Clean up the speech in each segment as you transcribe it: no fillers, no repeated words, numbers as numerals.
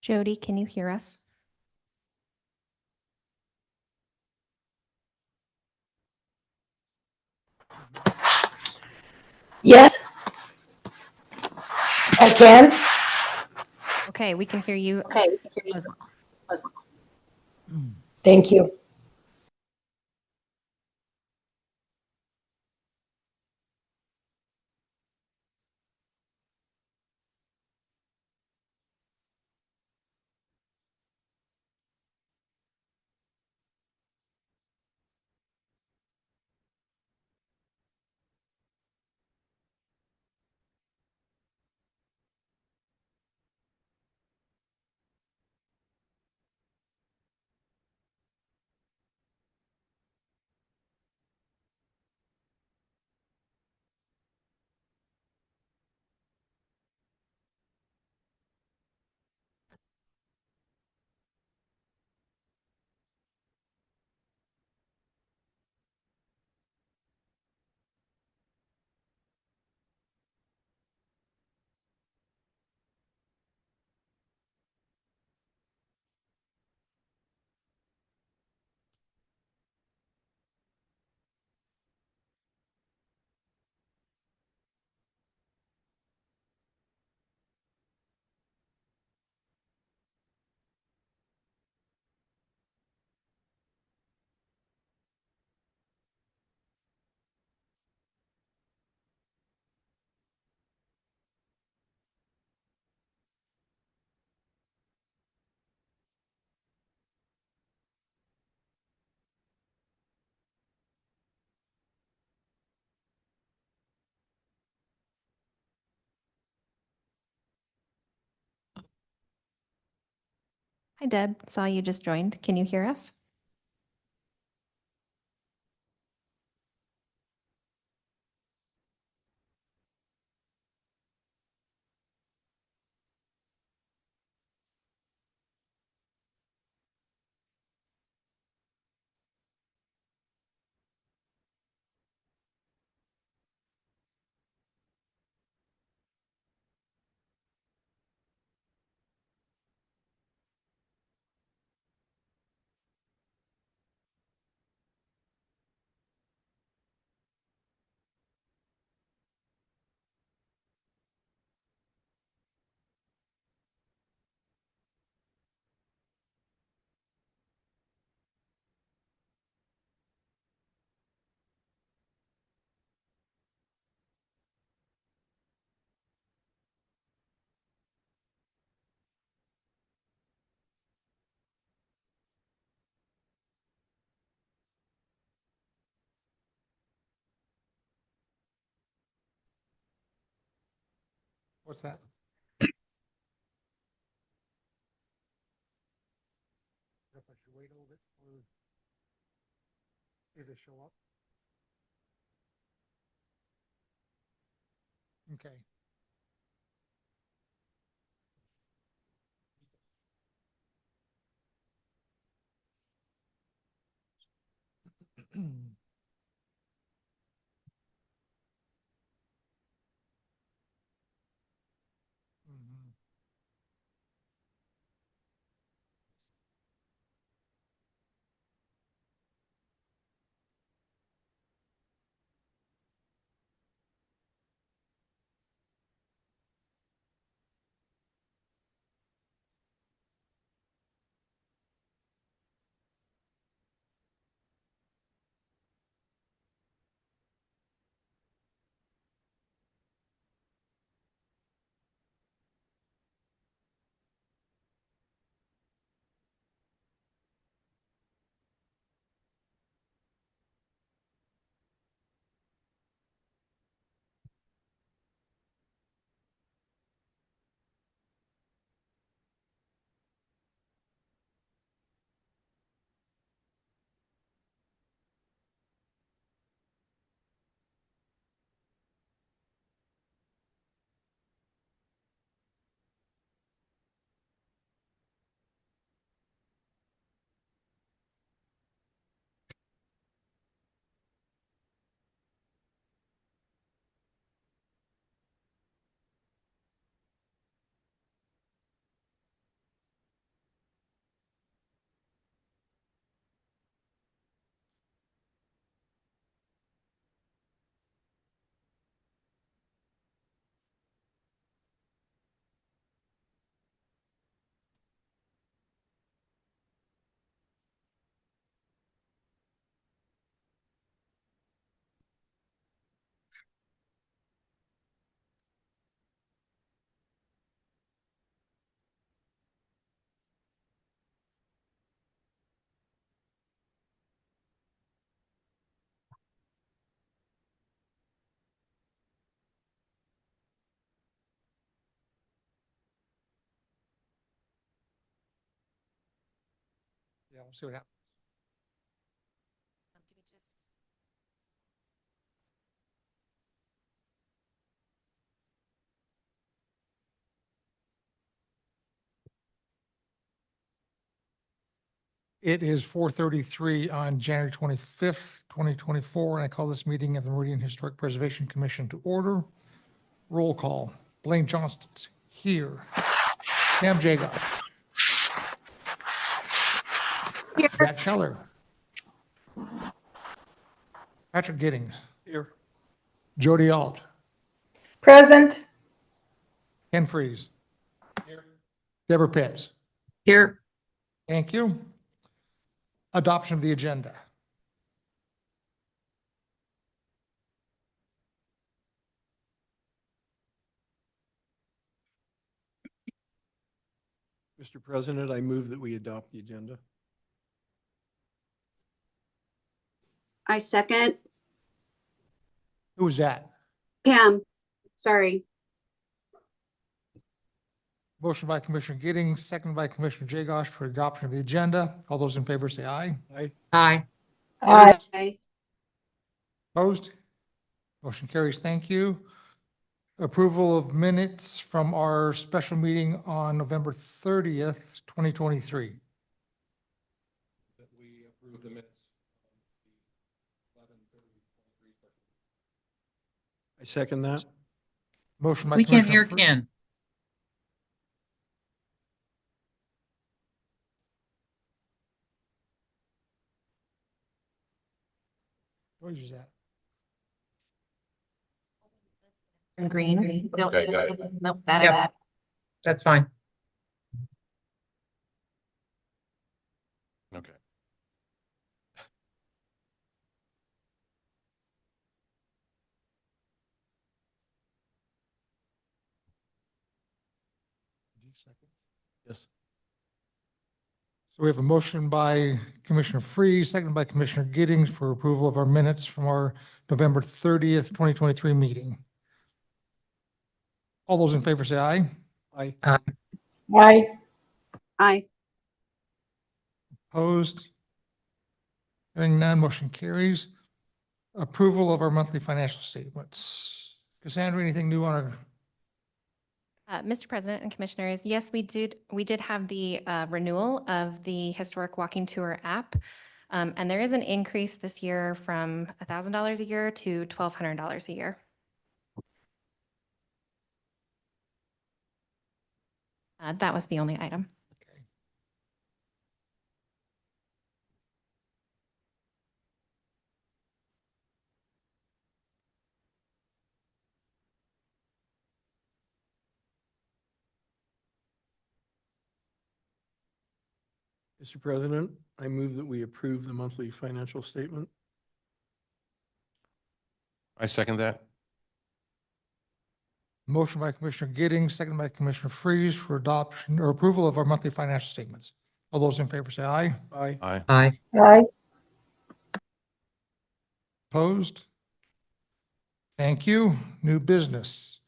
Jody, can you hear us? Yes, I can. Okay, we can hear you as well. Thank you. Hi, Deb. Saw you just joined. Can you hear us? What's that? If I should wait a little bit or see if they show up. Okay. Mhm. We'll see what happens. It is 4:33 on January 25th, 2024, and I call this meeting of the Meridian Historic Preservation Commission to order. Roll call. Blaine Johnston's here. Sam Jagoff. Here. Jack Scheller. Patrick Giddings. Here. Jody Alt. Present. Ken Freeze. Here. Deborah Pitts. Here. Thank you. Adoption of the agenda. Mr. President, I move that we adopt the agenda. I second. Who was that? Pam, sorry. Motion by Commissioner Giddings, second by Commissioner Jagoff for adoption of the agenda. All those in favor say aye. Aye. Aye. Aye. Aye. Opposed? Motion carries. Thank you. Approval of minutes from our special meeting on November 30th, 2023. That we approve the minutes. I second that. Motion by We can't Commissioner hear Fr- Ken. What is that? And green. Nope. Okay, got it. Nope, that Yep. is. That's fine. Okay. Yes. So we have a motion by Commissioner Freeze, second by Commissioner Giddings for approval of our minutes from our November 30th, 2023 meeting. All those in favor say aye. Aye. Aye. Aye. Opposed? Hearing none, motion carries. Approval of our monthly financial statements. Cassandra, anything new on our? Mr. President and Commissioners, yes, we did have the renewal of the Historic Walking Tour app. And there is an increase this year from $1,000 a year to $1,200 a year. That was the only item. Okay. Mr. President, I move that we approve the monthly financial statement. I second that. Motion by Commissioner Giddings, second by Commissioner Freeze for adoption or approval of our monthly financial statements. All those in favor say aye. Aye. Aye. Aye. Aye. Opposed? Thank you. New business.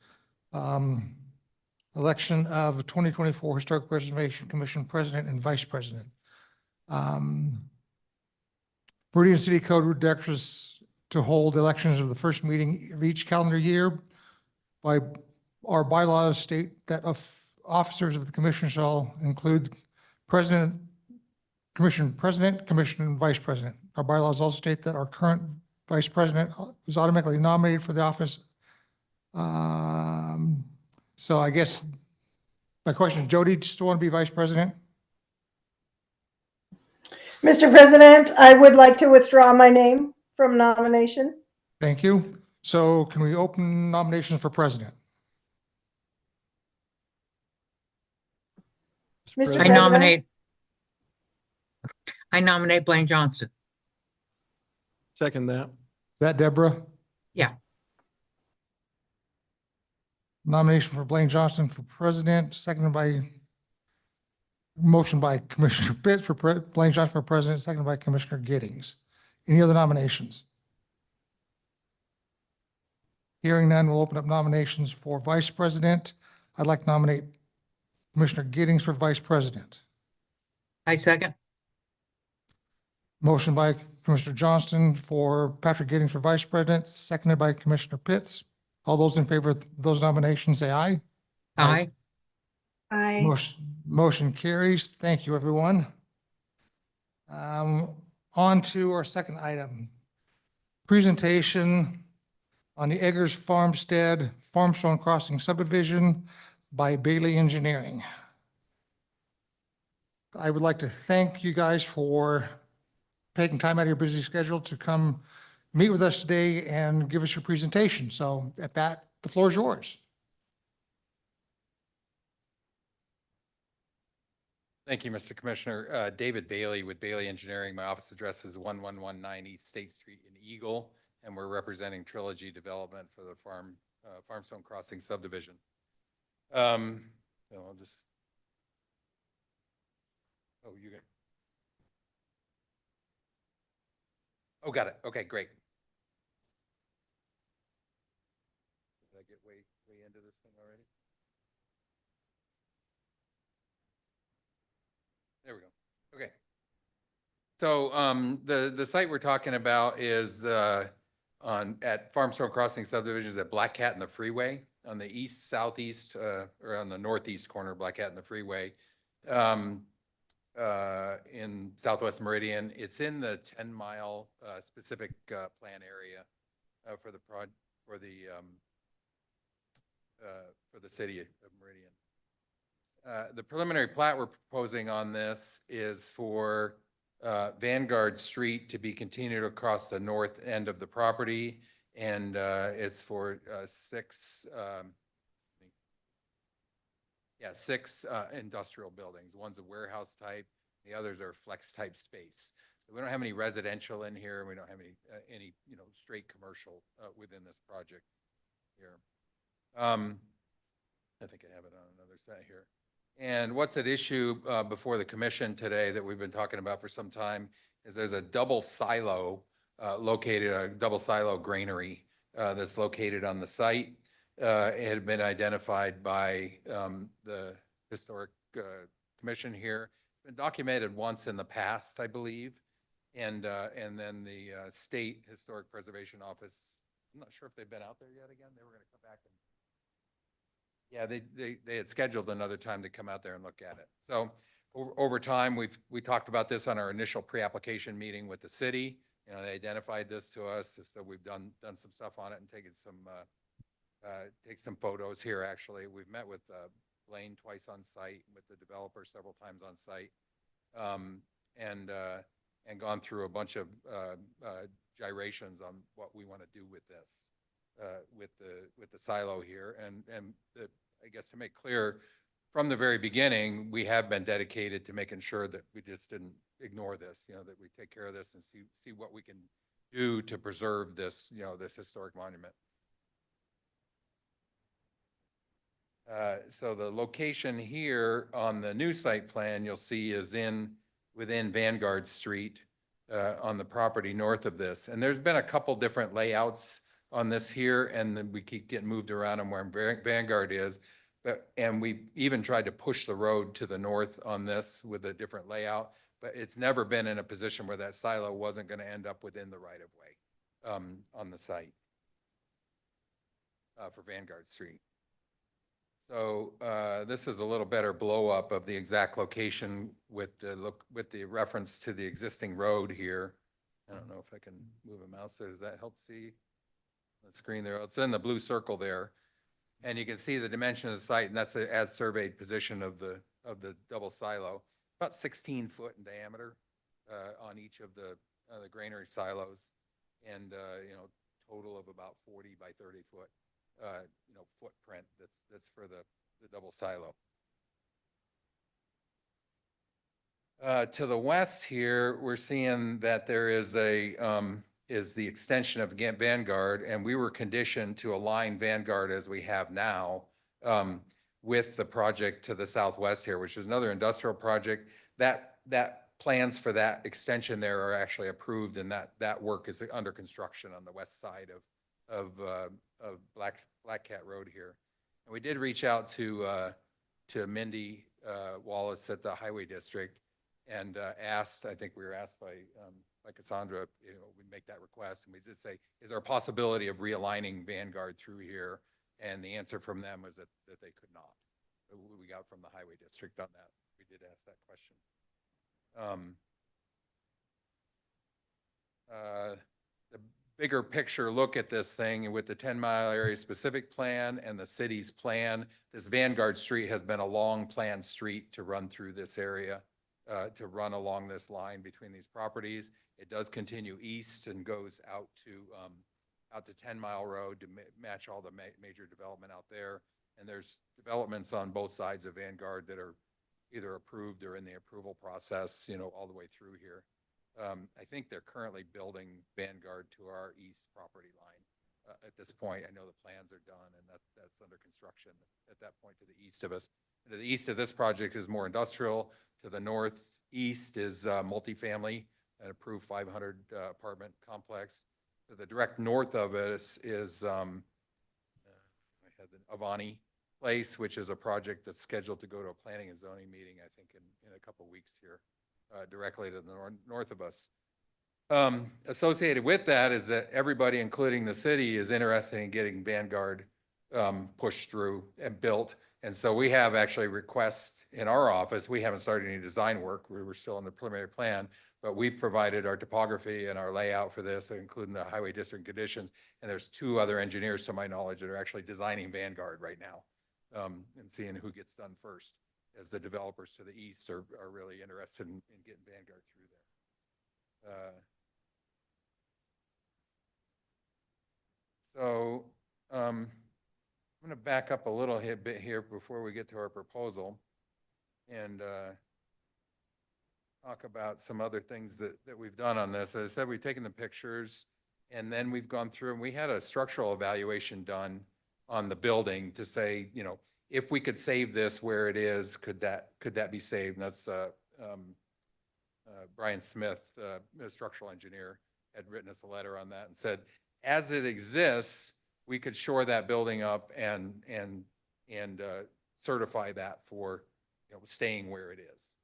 Election of 2024 Historic Preservation Commission President and Vice President. Meridian City Code directs to hold elections of the first meeting of each calendar year. By our bylaws state that officers of the commission shall include president, commission president, commission, and vice president. Our bylaws also state that our current vice president is automatically nominated for the office. So I guess my question is, Jody, do you still want to be vice president? Mr. President, I would like to withdraw my name from nomination. Thank you. So can we open nominations for president? Mr. I President? nominate Blaine Johnston. Second that. Is that Deborah? Yeah. Nomination for Blaine Johnston for president, seconded by, motion by Commissioner Pitts for Blaine Johnston for president, seconded by Commissioner Giddings. Any other nominations? Hearing none, we'll open up nominations for vice president. I'd like to nominate Commissioner Giddings for vice president. I second. Motion by Commissioner Johnston for Patrick Giddings for Vice President, seconded by Commissioner Pitts. All those in favor of those nominations, say aye. Aye. Aye. Motion carries. Thank you, everyone. On to our second item. Presentation on the Eggers Farmstead Farmstone Crossing subdivision by Bailey Engineering. I would like to thank you guys for taking time out of your busy schedule to come meet with us today and give us your presentation. So at that, the floor is yours. Thank you, Mr. Commissioner. David Bailey with Bailey Engineering. My office address is 1119 East State Street in Eagle, and we're representing Trilogy Development for the Farmstone Crossing subdivision. So I'll just. Oh, you got. Oh, got it. Okay, great. Did I get way into this thing already? There we go. Okay. So the site we're talking about is at Farmstone Crossing subdivisions at Black Cat and the Freeway on the east southeast or on the northeast corner of Black Cat and the Freeway in Southwest Meridian. It's in the 10-mile specific plan area for the city of Meridian. The preliminary plat we're proposing on this is for Vanguard Street to be continued across the north end of the property, and it's for six industrial buildings. One's a warehouse type, the others are flex type space. So we don't have any residential in here, and we don't have any straight commercial within this project here. I think I have it on another side here. And what's at issue before the commission today that we've been talking about for some time is there's a double silo a double silo granary that's located on the site. It had been identified by the Historic Commission here. It's been documented once in the past, I believe. And then the State Historic Preservation Office, I'm not sure if they've been out there yet again. They were going to come back and yeah, they had scheduled another time to come out there and look at it. So over time, we talked about this on our initial pre-application meeting with the city. They identified this to us, so we've done some stuff on it and taken take some photos here. Actually, we've met with Blaine twice on site, with the developer several times on site, and gone through a bunch of gyrations on what we want to do with this. With the silo here, and I guess to make clear from the very beginning, we have been dedicated to making sure that we just didn't ignore this, that we take care of this and see what we can do to preserve this, this historic monument. So the location here on the new site plan you'll see is within Vanguard Street on the property north of this, and there's been a couple different layouts on this here, and then we keep getting moved around on where Vanguard is. And we even tried to push the road to the north on this with a different layout, but it's never been in a position where that silo wasn't going to end up within the right of way on the site for Vanguard Street. So this is a little better blow up of the exact location with the reference to the existing road here. I don't know if I can move a mouse there. Does that help see the screen there? It's in the blue circle there, and you can see the dimension of the site, and that's the as surveyed position of the double silo, about 16 foot in diameter on each of the granary silos, and total of about 40 by 30 foot footprint that's for the double silo. To the west here, we're seeing that there is the extension of Vanguard, and we were conditioned to align Vanguard as we have now with the project to the southwest here, which is another industrial project. That plans for that extension there are actually approved, and that work is under construction on the west side of Black Cat Road here. And we did reach out to Mindy Wallace at the Highway District and asked, I think we were asked by by Cassandra, we make that request and we just say, is there a possibility of realigning Vanguard through here? And the answer from them was that they could not. We got from the highway district on that. We did ask that question. The bigger picture look at this thing with the 10-mile area specific plan and the city's plan, this Vanguard Street has been a long planned street to run through this area, to run along this line between these properties. It does continue east and goes out to 10 Mile Road to match all the major development out there. And there's developments on both sides of Vanguard that are either approved or in the approval process, all the way through here. I think they're currently building Vanguard to our east property line at this point. I know the plans are done and that's under construction at that point to the east of us. And to the east of this project is more industrial. To the northeast is multifamily, an approved 500 apartment complex. To the direct north of it is I had the Avani Place, which is a project that's scheduled to go to a planning and zoning meeting, I think, in a couple of weeks here, directly to the north of us. Associated with that is that everybody, including the city, is interested in getting Vanguard pushed through and built. And so we have actually requests in our office. We haven't started any design work. We were still in the preliminary plan, but we've provided our topography and our layout for this, including the highway district conditions. And there's 2 other engineers, to my knowledge, that are actually designing Vanguard right now, and seeing who gets done first, as the developers to the east are really interested in getting Vanguard through there. I'm going to back up a little bit here before we get to our proposal and talk about some other things that we've done on this. As I said, we've taken the pictures and then we've gone through and we had a structural evaluation done on the building to say, if we could save this where it is, could that be saved? And that's Brian Smith, a structural engineer, had written us a letter on that and said, as it exists, we could shore that building up and certify that for staying where it is.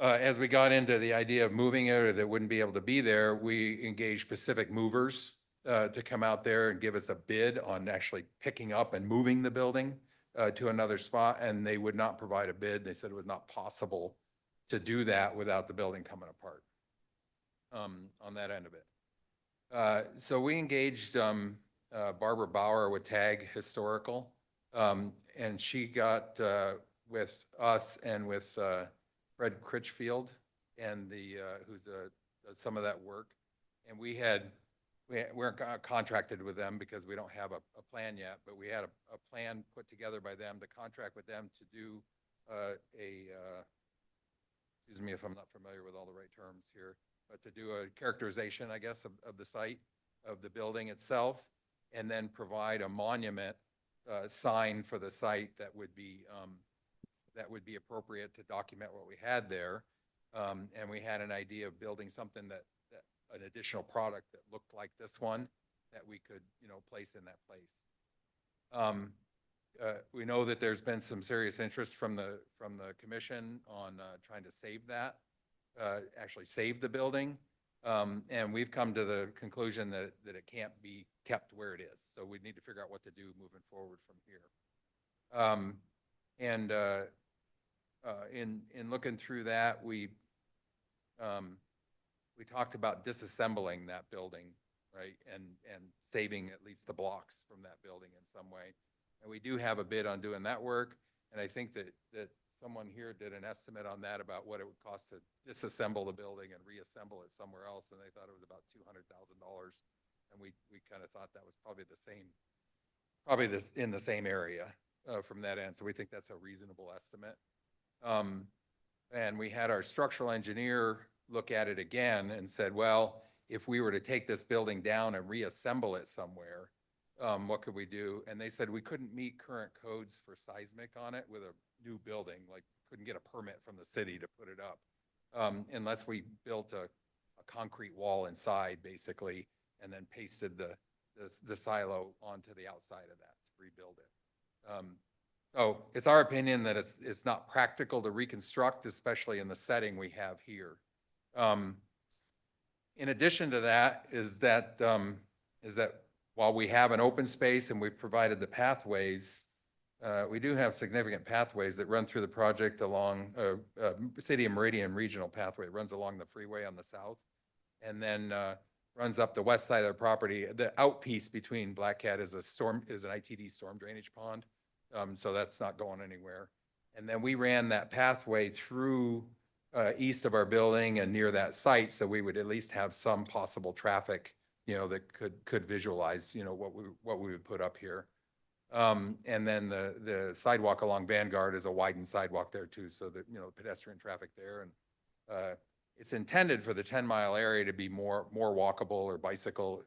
As we got into the idea of moving it or that wouldn't be able to be there, we engaged Pacific Movers to come out there and give us a bid on actually picking up and moving the building to another spot, and they would not provide a bid. They said it was not possible to do that without the building coming apart on that end of it. So we engaged Barbara Bauer with TAG Historical, and she got with us and with Fred Critchfield and who's does some of that work, and we weren't contracted with them because we don't have a plan yet, but we had a plan put together by them to contract with them to do excuse me if I'm not familiar with all the right terms here, but to do a characterization, I guess, of the site, of the building itself, and then provide a monument sign for the site that would be appropriate to document what we had there. And we had an idea of building something an additional product that looked like this one that we could, place in that place. We know that there's been some serious interest from the commission on trying to save that, actually save the building. And we've come to the conclusion that it can't be kept where it is. So we need to figure out what to do moving forward from here. In looking through that, we talked about disassembling that building, right, and saving at least the blocks from that building in some way. And we do have a bid on doing that work. And I think that someone here did an estimate on that about what it would cost to disassemble the building and reassemble it somewhere else, and they thought it was about $200,000. And we kind of thought that was probably in the same area from that end. So we think that's a reasonable estimate. And we had our structural engineer look at it again and said, well, if we were to take this building down and reassemble it somewhere, what could we do? And they said we couldn't meet current codes for seismic on it with a new building, like couldn't get a permit from the city to put it up unless we built a concrete wall inside, basically, and then pasted the silo onto the outside of that to rebuild it. So it's our opinion that it's not practical to reconstruct, especially in the setting we have here. In addition to that is that while we have an open space and we've provided the pathways, we do have significant pathways that run through the project along City of Meridian Regional Pathway. It runs along the freeway on the south and then runs up the west side of the property. The outpiece between Black Cat is an ITD storm drainage pond. So that's not going anywhere. And then we ran that pathway through east of our building and near that site, so we would at least have some possible traffic, that could visualize, what we would put up here. And then the sidewalk along Vanguard is a widened sidewalk there too, so that, pedestrian traffic there. And it's intended for the 10-mile area to be more walkable or bicycle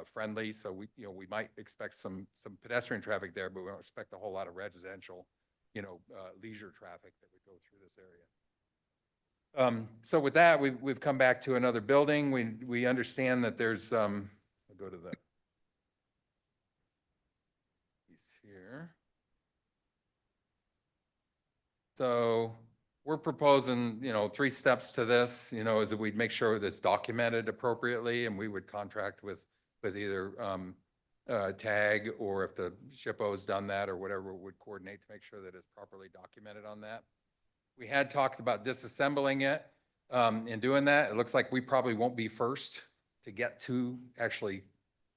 friendly. So we might expect some pedestrian traffic there, but we don't expect a whole lot of residential, leisure traffic that would go through this area. So with that, we've come back to another building. We understand that there's, I'll go to the piece here. So we're proposing, 3 steps to this, is that we'd make sure that's documented appropriately, and we would contract with either TAG, or if the SHPO's done that or whatever, would coordinate to make sure that it's properly documented on that. We had talked about disassembling it. In doing that, it looks like we probably won't be first to get to actually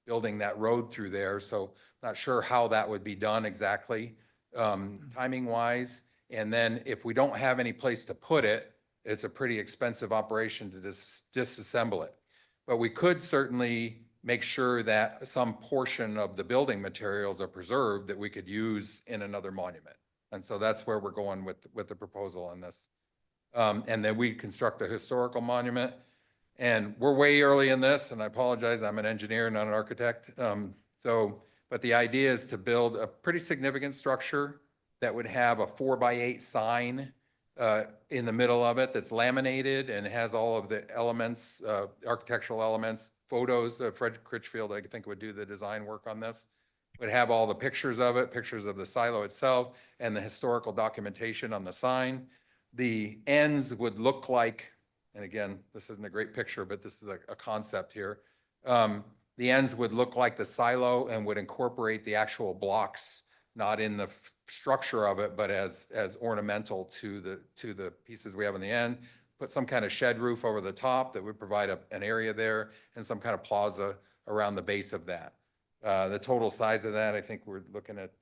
building that road through there. So not sure how that would be done exactly, timing wise. And then if we don't have any place to put it, it's a pretty expensive operation to disassemble it. But we could certainly make sure that some portion of the building materials are preserved that we could use in another monument. And so that's where we're going with the proposal on this. And then we construct a historical monument. And we're way early in this, and I apologize, I'm an engineer, not an architect. But the idea is to build a pretty significant structure that would have a 4x8 sign in the middle of it that's laminated and has all of the elements, architectural elements, photos. Fred Critchfield, I think, would do the design work on this. Would have all the pictures of it, pictures of the silo itself, and the historical documentation on the sign. The ends would look like, and again, this isn't a great picture, but this is a concept here. The ends would look like the silo and would incorporate the actual blocks, not in the structure of it, but as ornamental to the pieces we have on the end. Put some kind of shed roof over the top that would provide an area there, and some kind of plaza around the base of that. The total size of that, I think we're looking at,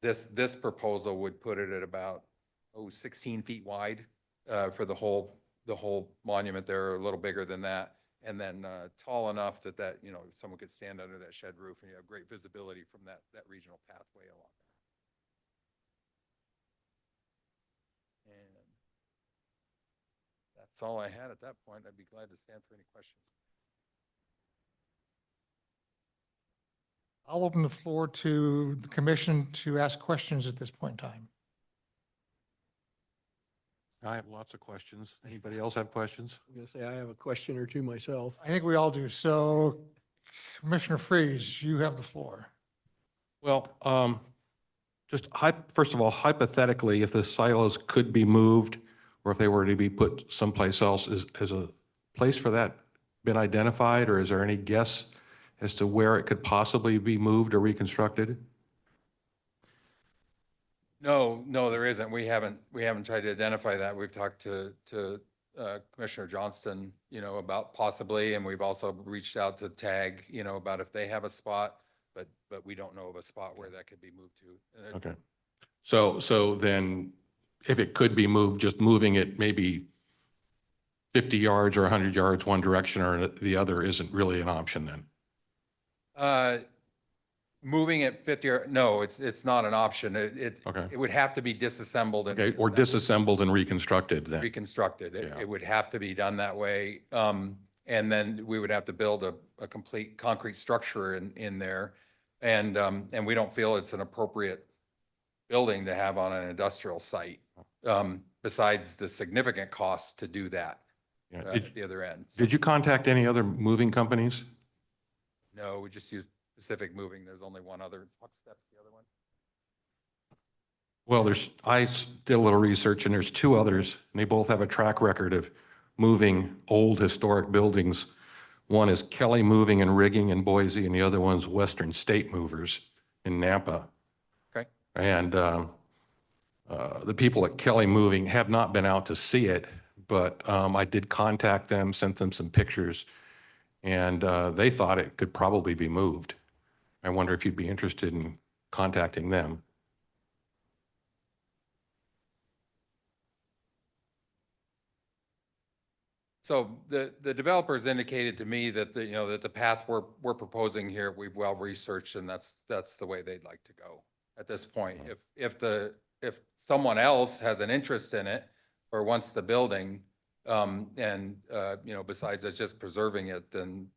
this proposal would put it at about 16 feet wide for the whole monument there, a little bigger than that, and then tall enough that someone could stand under that shed roof, and you have great visibility from that regional pathway along there. And that's all I had at that point. I'd be glad to stand for any questions. I'll open the floor to the commission to ask questions at this point in time. I have lots of questions. Anybody else have questions? I'm gonna say I have a question or two myself. I think we all do. So Commissioner Freeze, you have the floor. Well, first of all, hypothetically, if the silos could be moved, or if they were to be put someplace else, has a place for that been identified, or is there any guess as to where it could possibly be moved or reconstructed? No, there isn't. We haven't tried to identify that. We've talked to Commissioner Johnston, about possibly, and we've also reached out to TAG, about if they have a spot, but we don't know of a spot where that could be moved to. Okay. So then if it could be moved, just moving it maybe 50 yards or 100 yards one direction or the other isn't really an option then? Moving it 50 or no, it's not an option. It would have to be disassembled and Okay, or disassembled and reconstructed then. reconstructed. It would have to be done that way. And then we would have to build a complete concrete structure in there. And we don't feel it's an appropriate building to have on an industrial site, besides the significant cost to do that at the other end. Did you contact any other moving companies? No, we just use Pacific Moving. There's only one other. Step's the other one. Well, I did a little research and there's 2 others and they both have a track record of moving old historic buildings. One is Kelly Moving and Rigging in Boise, and the other one's Western State Movers in Nampa. Okay. And the people at Kelly Moving have not been out to see it, but I did contact them, sent them some pictures, and they thought it could probably be moved. I wonder if you'd be interested in contacting them. So the developers indicated to me that the, that the path we're proposing here, we've well researched, and that's the way they'd like to go at this point. If someone else has an interest in it or wants the building, and besides us just preserving it, then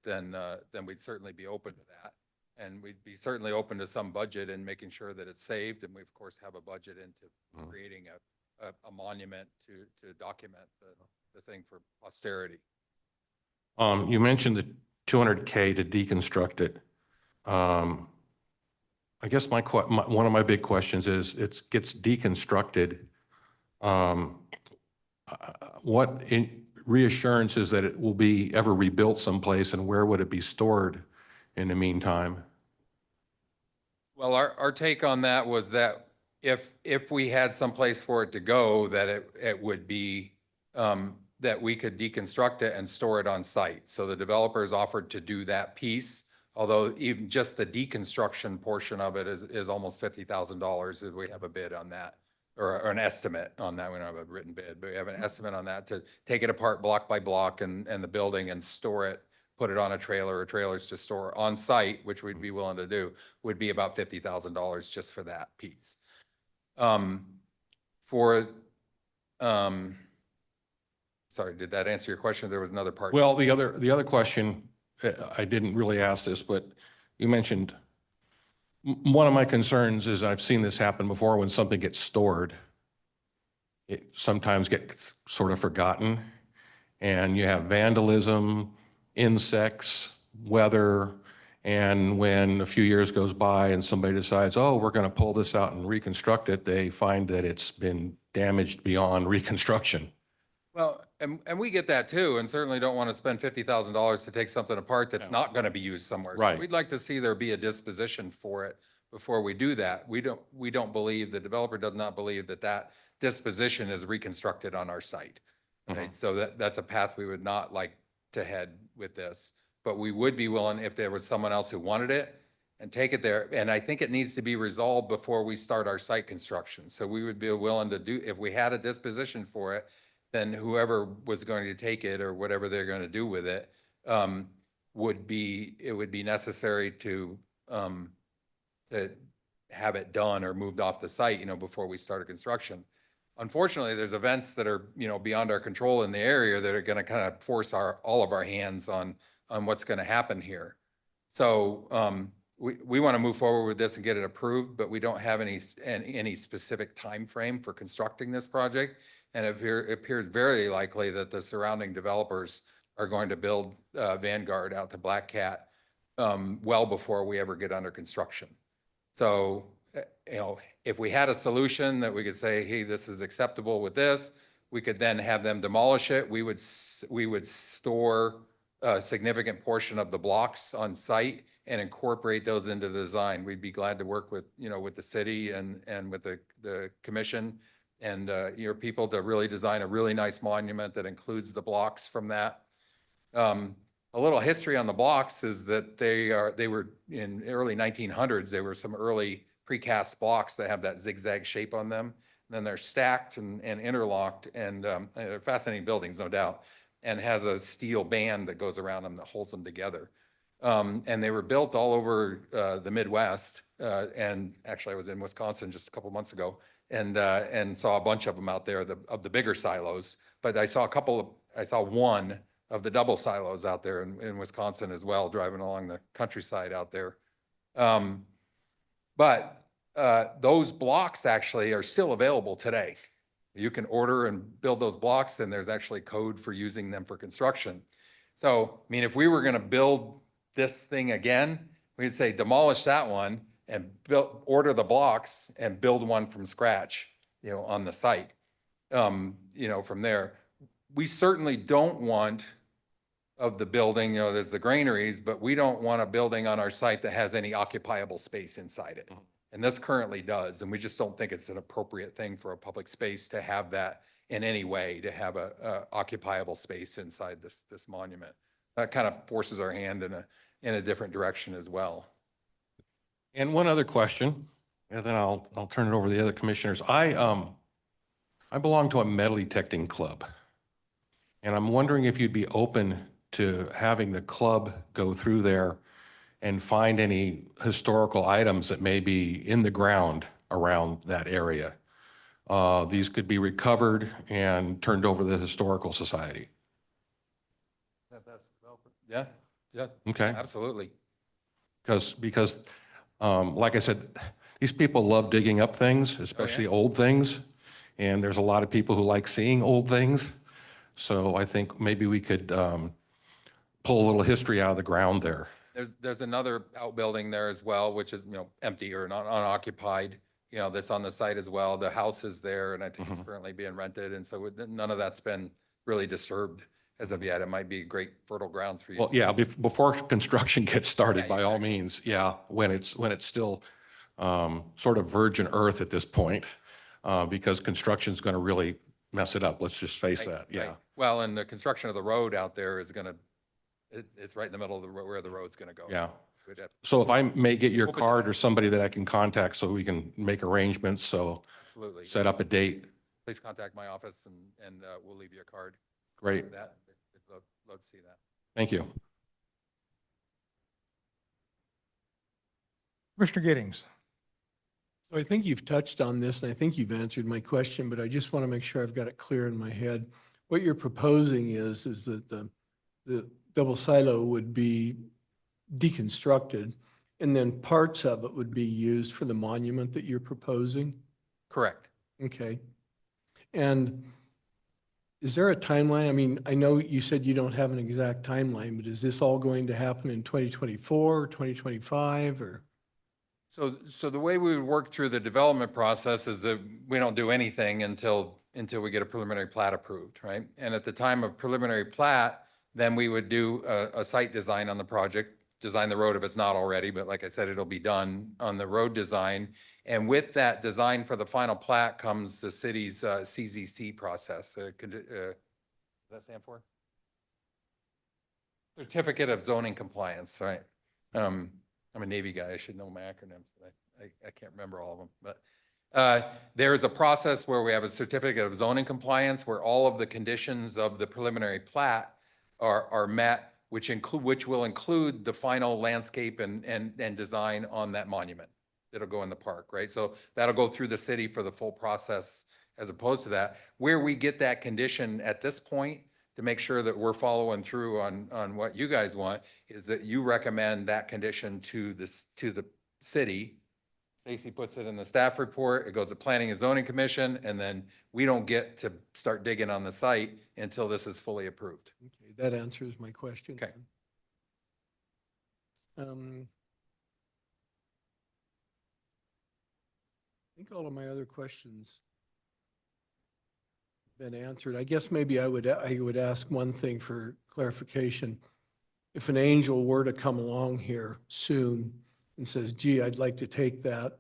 we'd certainly be open to that. And we'd be certainly open to some budget and making sure that it's saved. And we of course have a budget into creating a monument to document the thing for posterity. You mentioned the $200K to deconstruct it. I guess one of my big questions is, it gets deconstructed. What reassurance is that it will be ever rebuilt someplace, and where would it be stored in the meantime? Well, our take on that was that if we had some place for it to go, that it would be, that we could deconstruct it and store it on site. So the developers offered to do that piece, although even just the deconstruction portion of it is almost $50,000. We have a bid on that, or an estimate on that. We don't have a written bid, but we have an estimate on that to take it apart block by block and the building and store it, put it on a trailer or trailers to store on site, which we'd be willing to do, would be about $50,000 just for that piece. Sorry, did that answer your question? There was another part. Well, the other question, I didn't really ask this, but you mentioned, one of my concerns is, I've seen this happen before, when something gets stored, it sometimes gets sort of forgotten, and you have vandalism, insects, weather, and when a few years goes by and somebody decides, oh, we're going to pull this out and reconstruct it, they find that it's been damaged beyond reconstruction. Well, and we get that too, and certainly don't want to spend $50,000 to take something apart that's not going to be used somewhere. So Right. we'd like to see there be a disposition for it before we do that. We don't believe, the developer does not believe that disposition is reconstructed on our site. Right? So that's a path we would not like to head with this, but we would be willing, if there was someone else who wanted it, and take it there. And I think it needs to be resolved before we start our site construction. So we would be willing to do, if we had a disposition for it, then whoever was going to take it or whatever they're going to do with it, it would be necessary to have it done or moved off the site, before we started construction. Unfortunately, there's events that are, beyond our control in the area that are going to kind of force all of our hands on what's going to happen here. So we want to move forward with this and get it approved, but we don't have any specific time frame for constructing this project. And it appears very likely that the surrounding developers are going to build Vanguard out to Black Cat well before we ever get under construction. So, if we had a solution that we could say, hey, this is acceptable with this, we could then have them demolish it. We would store a significant portion of the blocks on site and incorporate those into the design. We'd be glad to work with, with the city and with the commission and your people to really design a really nice monument that includes the blocks from that. A little history on the blocks is that they were in early 1900s. They were some early precast blocks that have that zigzag shape on them. And then they're stacked and interlocked, and they're fascinating buildings, no doubt, and has a steel band that goes around them that holds them together. And they were built all over the Midwest. And actually, I was in Wisconsin just a couple months ago and saw a bunch of them out there, of the bigger silos. But I saw one of the double silos out there in Wisconsin as well, driving along the countryside out there. But those blocks actually are still available today. You can order and build those blocks, and there's actually code for using them for construction. So, I mean, if we were going to build this thing again, we'd say demolish that one and order the blocks and build one from scratch, on the site, from there. we certainly don't want of the building, you know, there's the granaries, but we don't want a building on our site that has any occupiable space inside it. And this currently does, and we just don't think it's an appropriate thing for a public space to have that in any way, to have a occupiable space inside this monument. That kind of forces our hand in a different direction as well. And one other question, and then I'll turn it over to the other commissioners. I belong to a metal detecting club. And I'm wondering if you'd be open to having the club go through there and find any historical items that may be in the ground around that area. These could be recovered and turned over to the Historical Society. Yeah, yeah. Okay. Absolutely. Because like I said, these people love digging up things, especially old things. And there's a lot of people who like seeing old things. So I think maybe we could pull a little history out of the ground there. There's another outbuilding there as well, which is, you know, empty or not unoccupied, you know, that's on the site as well. The house is there and I think it's currently being rented. And so none of that's been really disturbed as of yet. It might be great fertile grounds for you. Well, yeah, before construction gets started, Yeah, by all exactly. means, yeah, when it's still sort of virgin earth at this point, because construction's going to really mess it up. Let's just face Right, that, yeah. right. Well, and the construction of the road out there is gonna, it's right in the middle of the road where the road's gonna go. Yeah. We'd have- So if I may get your We'll put card that- or somebody that I can contact so we can make arrangements, so Absolutely. set up a date, Please contact my office and we'll leave you a card great, for that. I'd love to see that. thank you. Commissioner Giddings. So I think you've touched on this and I think you've answered my question, but I just want to make sure I've got it clear in my head. What you're proposing is that the double silo would be deconstructed and then parts of it would be used for the monument that you're proposing? Correct. Okay. And is there a timeline? I mean, I know you said you don't have an exact timeline, but is this all going to happen in 2024, 2025, or? So the way we would work through the development process is that we don't do anything until we get a preliminary plat approved, right? And at the time of preliminary plat, then we would do a site design on the project, design the road if it's not already, but like I said, it'll be done on the road design. And with that design for the final plat comes the city's CZC process. What does that stand for? Certificate of Zoning Compliance, right? I'm a Navy guy, I should know my acronyms, but I can't remember all of them. But there is a process where we have a certificate of zoning compliance where all of the conditions of the preliminary plat are met, which will include the final landscape and design on that monument that'll go in the park, right? So that'll go through the city for the full process as opposed to that. Where we get that condition at this point to make sure that we're following through on what you guys want is that you recommend that condition to the city. Stacy puts it in the staff report, it goes to Planning and Zoning Commission, and then we don't get to start digging on the site until this is fully approved. Okay, that answers my question. Okay. I think all of my other questions have been answered. I guess maybe I would ask one thing for clarification. If an angel were to come along here soon and says, gee, I'd like to take that,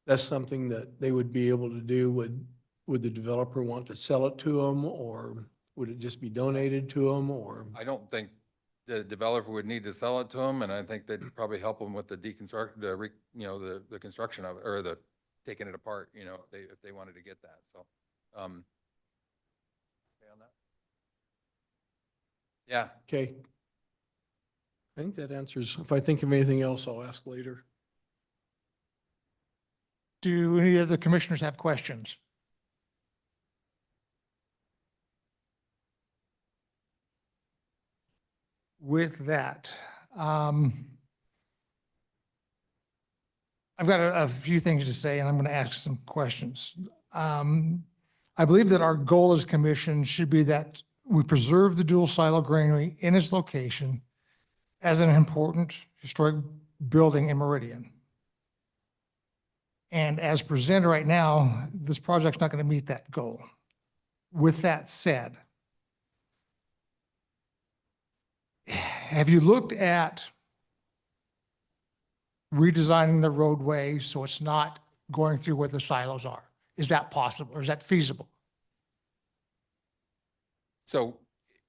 that's something that they would be able to do. Would the developer want to sell it to them, or would it just be donated to them, or? I don't think the developer would need to sell it to them, and I think they'd probably help them with the the construction of it, or the taking it apart, if they wanted to get that, so. Okay on that? Yeah, Okay. I think that answers. If I think of anything else, I'll ask later. Do any of the commissioners have questions? With that, I've got a few things to say, and I'm going to ask some questions. I believe that our goal as commission should be that we preserve the dual silo granary in its location as an important historic building in Meridian. And as presented right now, this project's not going to meet that goal. with that said, have you looked at redesigning the roadway so it's not going through where the silos are? Is that possible or is that feasible? So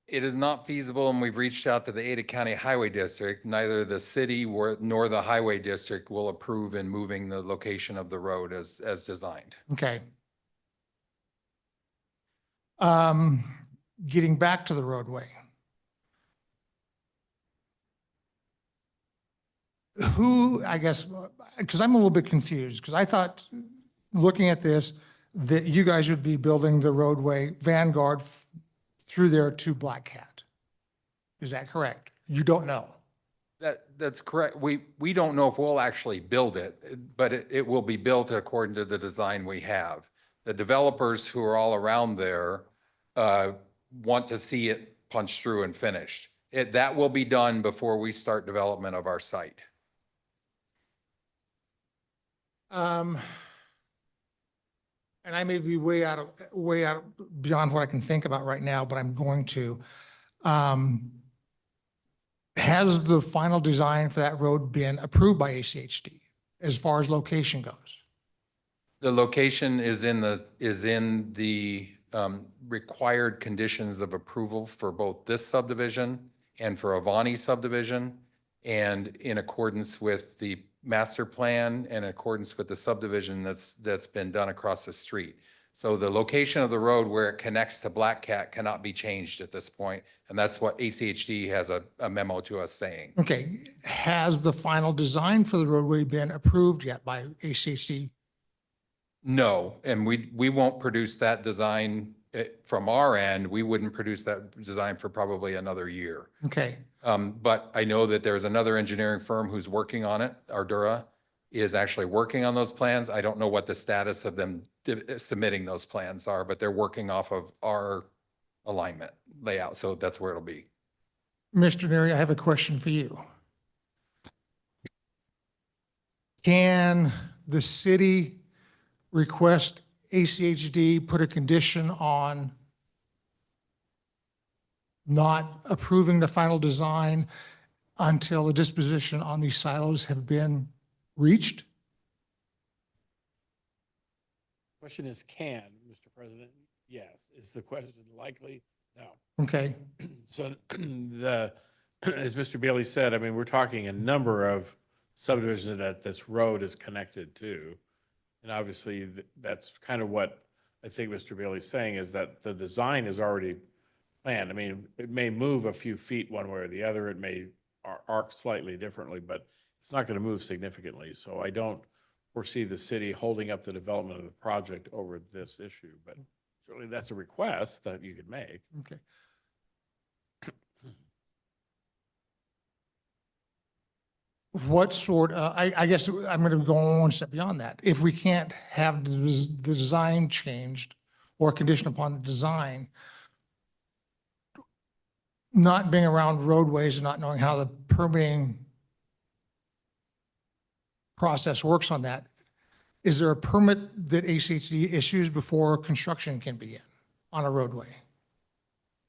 it is not feasible, and we've reached out to the Ada County Highway District. Neither the city nor the highway district will approve in moving the location of the road as designed. Okay. Getting back to the roadway. Who, I guess, because I'm a little bit confused, because I thought, looking at this, that you guys would be building the roadway Vanguard through there to Black Cat. Is that correct? You don't know? That's correct. We don't know if we'll actually build it, but it will be built according to the design we have. The developers who are all around there want to see it punched through and finished. That will be done before we start development of our site. And I may be way out beyond what I can think about right now, but I'm going to. Has the final design for that road been approved by ACHD as far as location goes? The location is in the required conditions of approval for both this subdivision and for Avani subdivision, and in accordance with the master plan and in accordance with the subdivision that's been done across the street. So the location of the road where it connects to Black Cat cannot be changed at this point, and that's what ACHD has a memo to us saying. Okay, has the final design for the roadway been approved yet by ACHD? No, and we won't produce that design from our end. We wouldn't produce that design for probably another year. Okay, But I know that there's another engineering firm who's working on it. Ardura is actually working on those plans. I don't know what the status of them submitting those plans are, but they're working off of our alignment layout. So that's where it'll be. Mr. Neary, I have a question for you. Can the city request ACHD put a condition on not approving the final design until the disposition on these silos have been reached? Question is can, Mr. President? Yes. Is the question likely? No. Okay, So as Mr. Bailey said, I mean, we're talking a number of subdivisions that this road is connected to. And obviously, that's kind of what I think Mr. Bailey's saying, is that the design is already planned. I mean, it may move a few feet one way or the other. It may arc slightly differently, but it's not going to move significantly. So I don't foresee the city holding up the development of the project over this issue. But certainly that's a request that you could make. okay. What sort, I guess I'm going to go one step beyond that. If we can't have the design changed or condition upon the design, not being around roadways and not knowing how the permitting process works on that, is there a permit that ACHD issues before construction can begin on a roadway?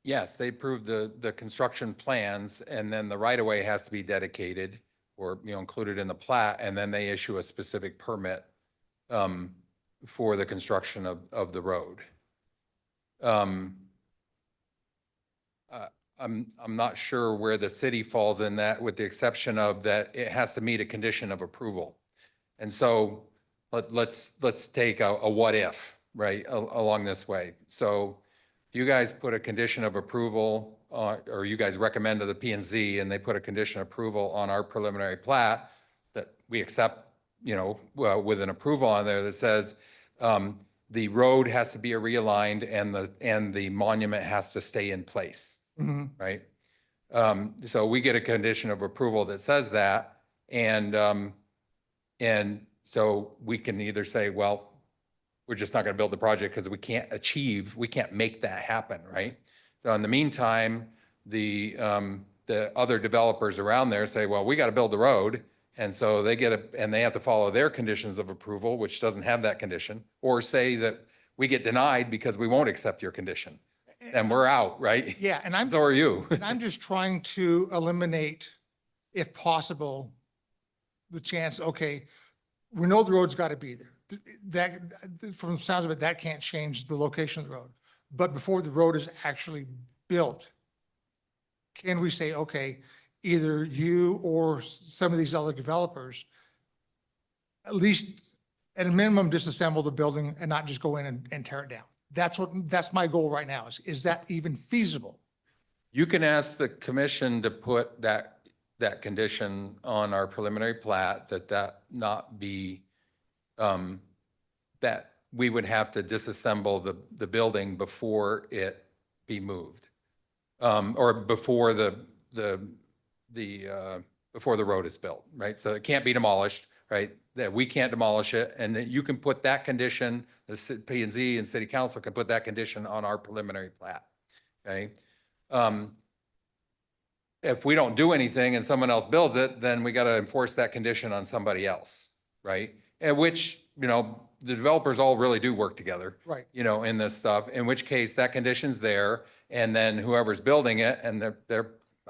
Yes, they approved the construction plans, and then the right-of-way has to be dedicated or, included in the plat, and then they issue a specific permit for the construction of the road. I'm not sure where the city falls in that, with the exception of that it has to meet a condition of approval. And so let's take a what if, right, along this way. So you guys put a condition of approval, or you guys recommend to the P&Z, and they put a condition of approval on our preliminary plat that we accept, with an approval on there that says the road has to be realigned and the monument has to stay in place, right? So we get a condition of approval that says that, and so we can either say, well, we're just not going to build the project because we can't make that happen, right? So in the meantime, the other developers around there say, well, we got to build the road. And so they have to follow their conditions of approval, which doesn't have that condition, or say that we get denied because we won't accept your condition. And we're out, right? Yeah, and So are you. I'm just trying to eliminate, if possible, the chance, okay, we know the road's got to be there. That, from the sounds of it, that can't change the location of the road. But before the road is actually built, can we say, okay, either you or some of these other developers, at least at a minimum, disassemble the building and not just go in and tear it down? That's my goal right now. Is that even feasible? You can ask the commission to put that condition on our preliminary plat, that not be, that we would have to disassemble the building before it be moved. Or before before the road is built, right? So it can't be demolished, right? That we can't demolish it, and that you can put that condition, the P and Z and city council can put that condition on our preliminary plat, okay? If we don't do anything and someone else builds it, then we got to enforce that condition on somebody else, right? And which, you know, the developers all really do work together. Right. You know, in this stuff, in which case that condition's there, and then whoever's building it, and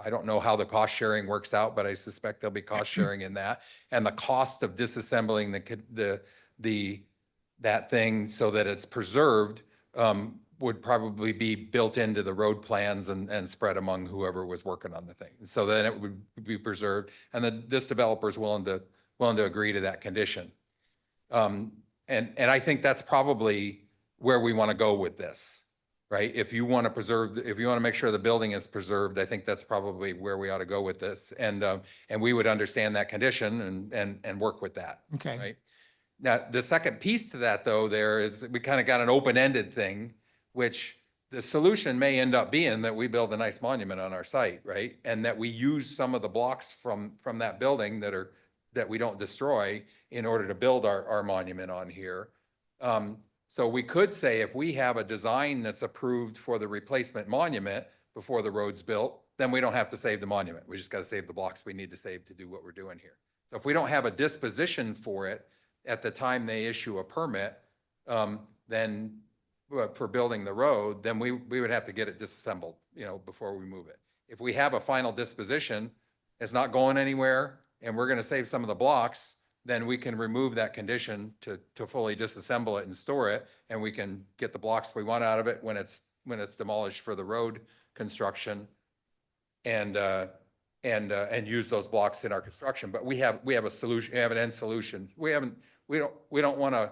I don't know how the cost sharing works out, but I suspect there'll be cost sharing in that. And the cost of disassembling that thing so that it's preserved, would probably be built into the road plans and spread among whoever was working on the thing. So then it would be preserved, and then this developer's willing to agree to that condition. And I think that's probably where we want to go with this, right? If you want to make sure the building is preserved, I think that's probably where we ought to go with this. And we would understand that condition and work with that. Okay. Right? Now, the second piece to that, though, there is we kind of got an open-ended thing, which the solution may end up being that we build a nice monument on our site, right? And that we use some of the blocks from that building that we don't destroy in order to build our monument on here. So we could say if we have a design that's approved for the replacement monument before the road's built, then we don't have to save the monument. We just got to save the blocks we need to save to do what we're doing here. So if we don't have a disposition for it at the time they issue a permit, then for building the road, then we would have to get it disassembled, you know, before we move it. If we have a final disposition, it's not going anywhere, and we're going to save some of the blocks, then we can remove that condition to fully disassemble it and store it, and we can get the blocks we want out of it when it's demolished for the road construction, and use those blocks in our construction. But we have a solution, we have an end solution. We don't want to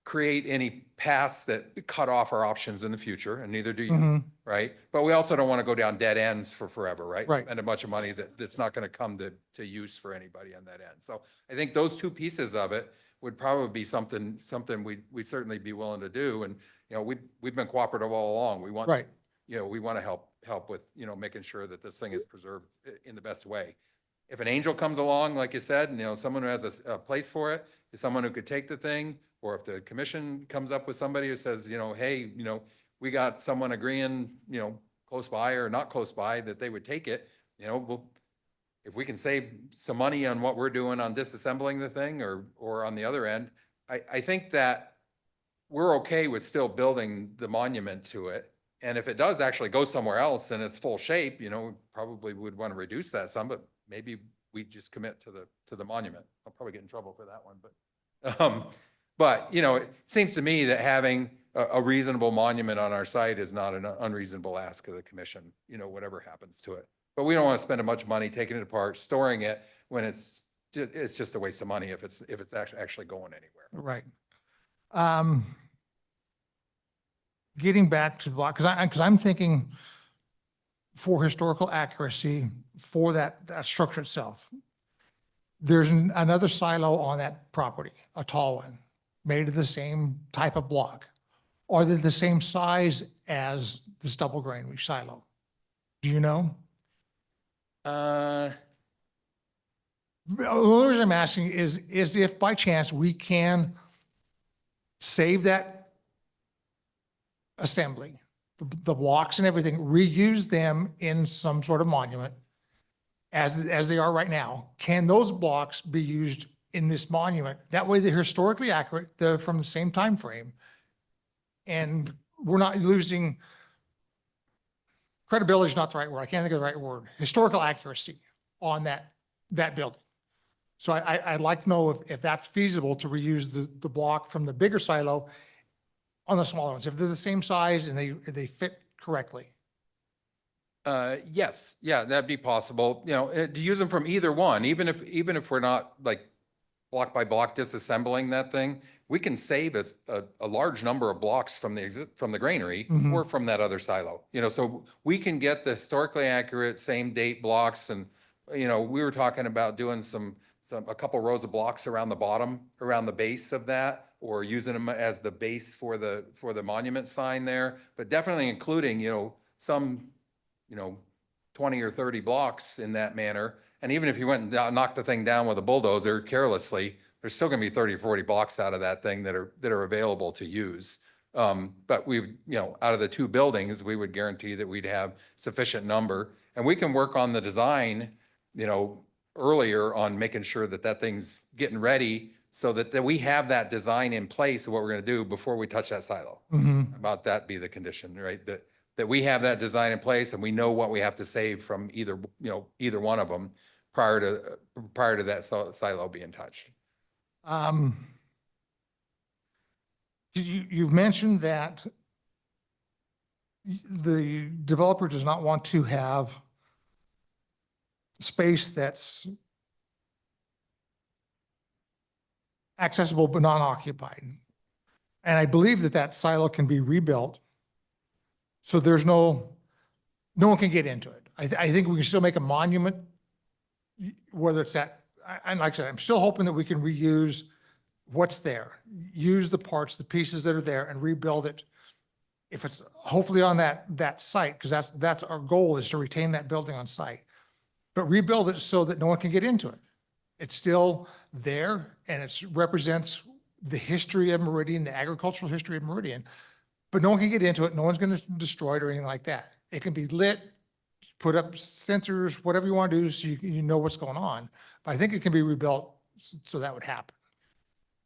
create any paths that cut off our options in the future, and neither do you, right? But we also don't want to go down dead ends for forever, right? Right. Spend a bunch of money that's not going to come to use for anybody on that end. So I think those two pieces of it would probably be something we'd certainly be willing to do. And, you know, we've been cooperative all along. We want, Right. you know, we want to help with, you know, making sure that this thing is preserved in the best way. If an angel comes along, like you said, and, you know, someone who has a place for it, is someone who could take the thing, or if the commission comes up with somebody who says, you know, hey, you know, we got someone agreeing, you know, close by or not close by, that they would take it, you know, if we can save some money on what we're doing on disassembling the thing, or on the other end, I think that we're okay with still building the monument to it. And if it does actually go somewhere else and it's full shape, you know, probably would want to reduce that some, but maybe we just commit to the monument. I'll probably get in trouble for that one, but you know, it seems to me that having a reasonable monument on our site is not an unreasonable ask of the commission, you know, whatever happens to it. But we don't want to spend a bunch of money taking it apart, storing it, when it's just a waste of money if it's actually going anywhere. Right. Getting back to the block, because I'm thinking for historical accuracy for that structure itself, there's another silo on that property, a tall one, made of the same type of block. Are they the same size as this double granary silo? Do you know? The only reason I'm asking is if by chance we can save that assembly, the blocks and everything, reuse them in some sort of monument as they are right now. Can those blocks be used in this monument? That way they're historically accurate, they're from the same time frame, And we're not losing, credibility is not the right word. I can't think of the right word. Historical accuracy on that building. So I'd like to know if that's feasible to reuse the block from the bigger silo on the smaller ones, if they're the same size and they fit correctly. Yes, yeah, that'd be possible, you know, to use them from either one, even if we're not like block by block disassembling that thing, we can save a large number of blocks from the granary Mhm. or from that other silo, you know, so we can get the historically accurate same date blocks. And, you know, we were talking about doing a couple rows of blocks around the bottom, around the base of that, or using them as the base for the monument sign there, but definitely including, you know, some, you know, 20 or 30 blocks in that manner. And even if you went and knocked the thing down with a bulldozer carelessly, there's still gonna be 30 or 40 blocks out of that thing that are available to use. But we, you know, out of the two buildings, we would guarantee that we'd have sufficient number. And we can work on the design, you know, earlier on making sure that thing's getting ready so that we have that design in place of what we're gonna do before we touch that silo. Mhm. About that be the condition, right? That we have that design in place and we know what we have to save from either, you know, either one of them prior to that silo being touched. You've mentioned that the developer does not want to have space that's accessible but non-occupied. And I believe that silo can be rebuilt. So there's no one can get into it. I think we can still make a monument, whether it's that, and like I said, I'm still hoping that we can reuse what's there, use the parts, the pieces that are there and rebuild it. If it's hopefully on that site, because that's our goal, is to retain that building on site, but rebuild it so that no one can get into it. It's still there and it represents the history of Meridian, the agricultural history of Meridian, but no one can get into it. No one's going to destroy it or anything like that. It can be lit, put up sensors, whatever you want to do so you know what's going on. But I think it can be rebuilt so that would happen.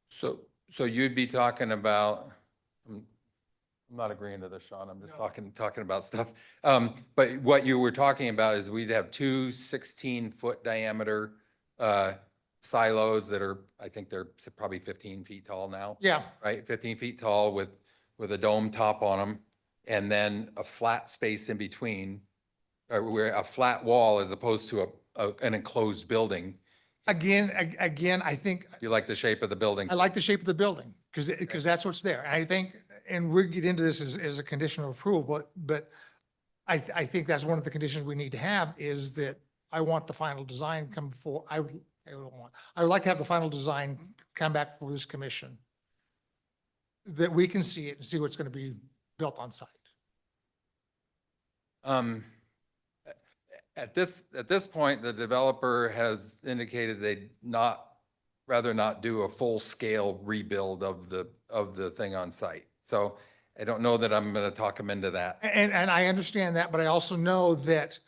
So you'd be talking about, I'm not agreeing to this, Sean, I'm just talking about stuff. But what you were talking about is we'd have two 16-foot diameter silos that are, I think they're probably 15 feet tall now. Yeah. Right, 15 feet tall with a dome top on them, and then a flat space in between, or where a flat wall as opposed to an enclosed building. Again, I think You like the shape of the building? I like the shape of the building because that's what's there. And I think, and we'll get into this as a condition of approval, but I think that's one of the conditions we need to have is that I want the final design come for, I would like to have the final design come back for this commission, that we can see it and see what's going to be built on site. At this point, the developer has indicated they'd rather not do a full-scale rebuild of the thing on site. So I don't know that I'm going to talk him into that. And I understand that, but I also know that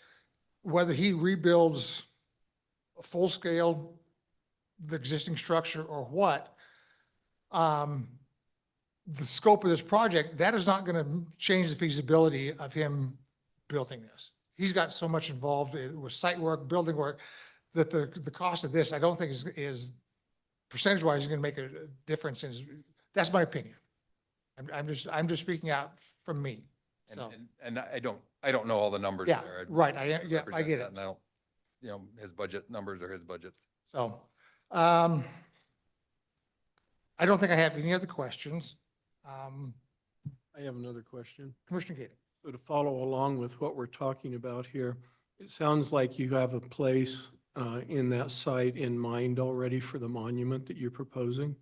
whether he rebuilds a full scale, the existing structure or what, the scope of this project, that is not going to change the feasibility of him building this. He's got so much involved with site work, building work, that the cost of this, I don't think is percentage-wise is going to make a difference. That's my opinion. I'm just speaking out from me. So, And I don't know all the numbers yeah, there. right. I get Represent it. that, and I don't, you know, his budget numbers are his budgets. So, I don't think I have any other questions. I have another question. Commissioner Gator. So to follow along with what we're talking about here, it sounds like you have a place in that site in mind already for the monument that you're proposing?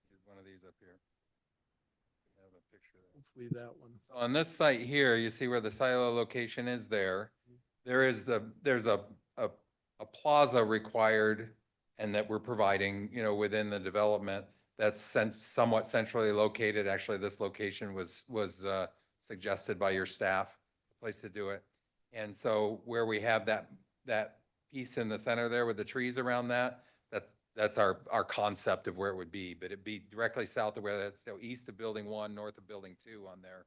Here's one of these up here. have a picture there. Hopefully that one. So on this site here, you see where the silo location is there. There's a plaza required and that we're providing, you know, within the development that's somewhat centrally located. Actually, this location was suggested by your staff, the place to do it. And so where we have that piece in the center there with the trees around that's our concept of where it would be, but it'd be directly south of where that's, so east of building 1, north of building 2 on there.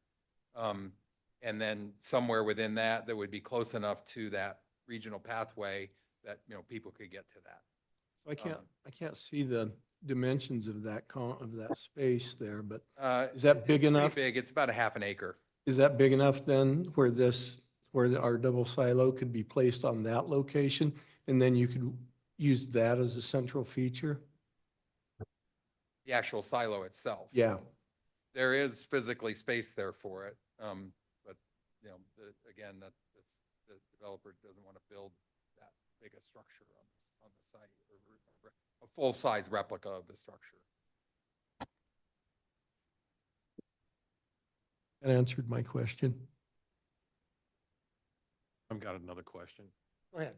And then somewhere within that would be close enough to that regional pathway that, you know, people could get to that. I can't see the dimensions of that of that space there, but Uh, is that big it's pretty enough? Big, it's about a half an acre. Is that big enough then where our double silo could be placed on that location? And then you could use that as a central feature? The actual silo itself. Yeah. There is physically space there for it. But, you know, again, that's, the developer doesn't want to build that big a structure on the site, or a full-size replica of the structure. That answered my question. I've got another question. Go ahead.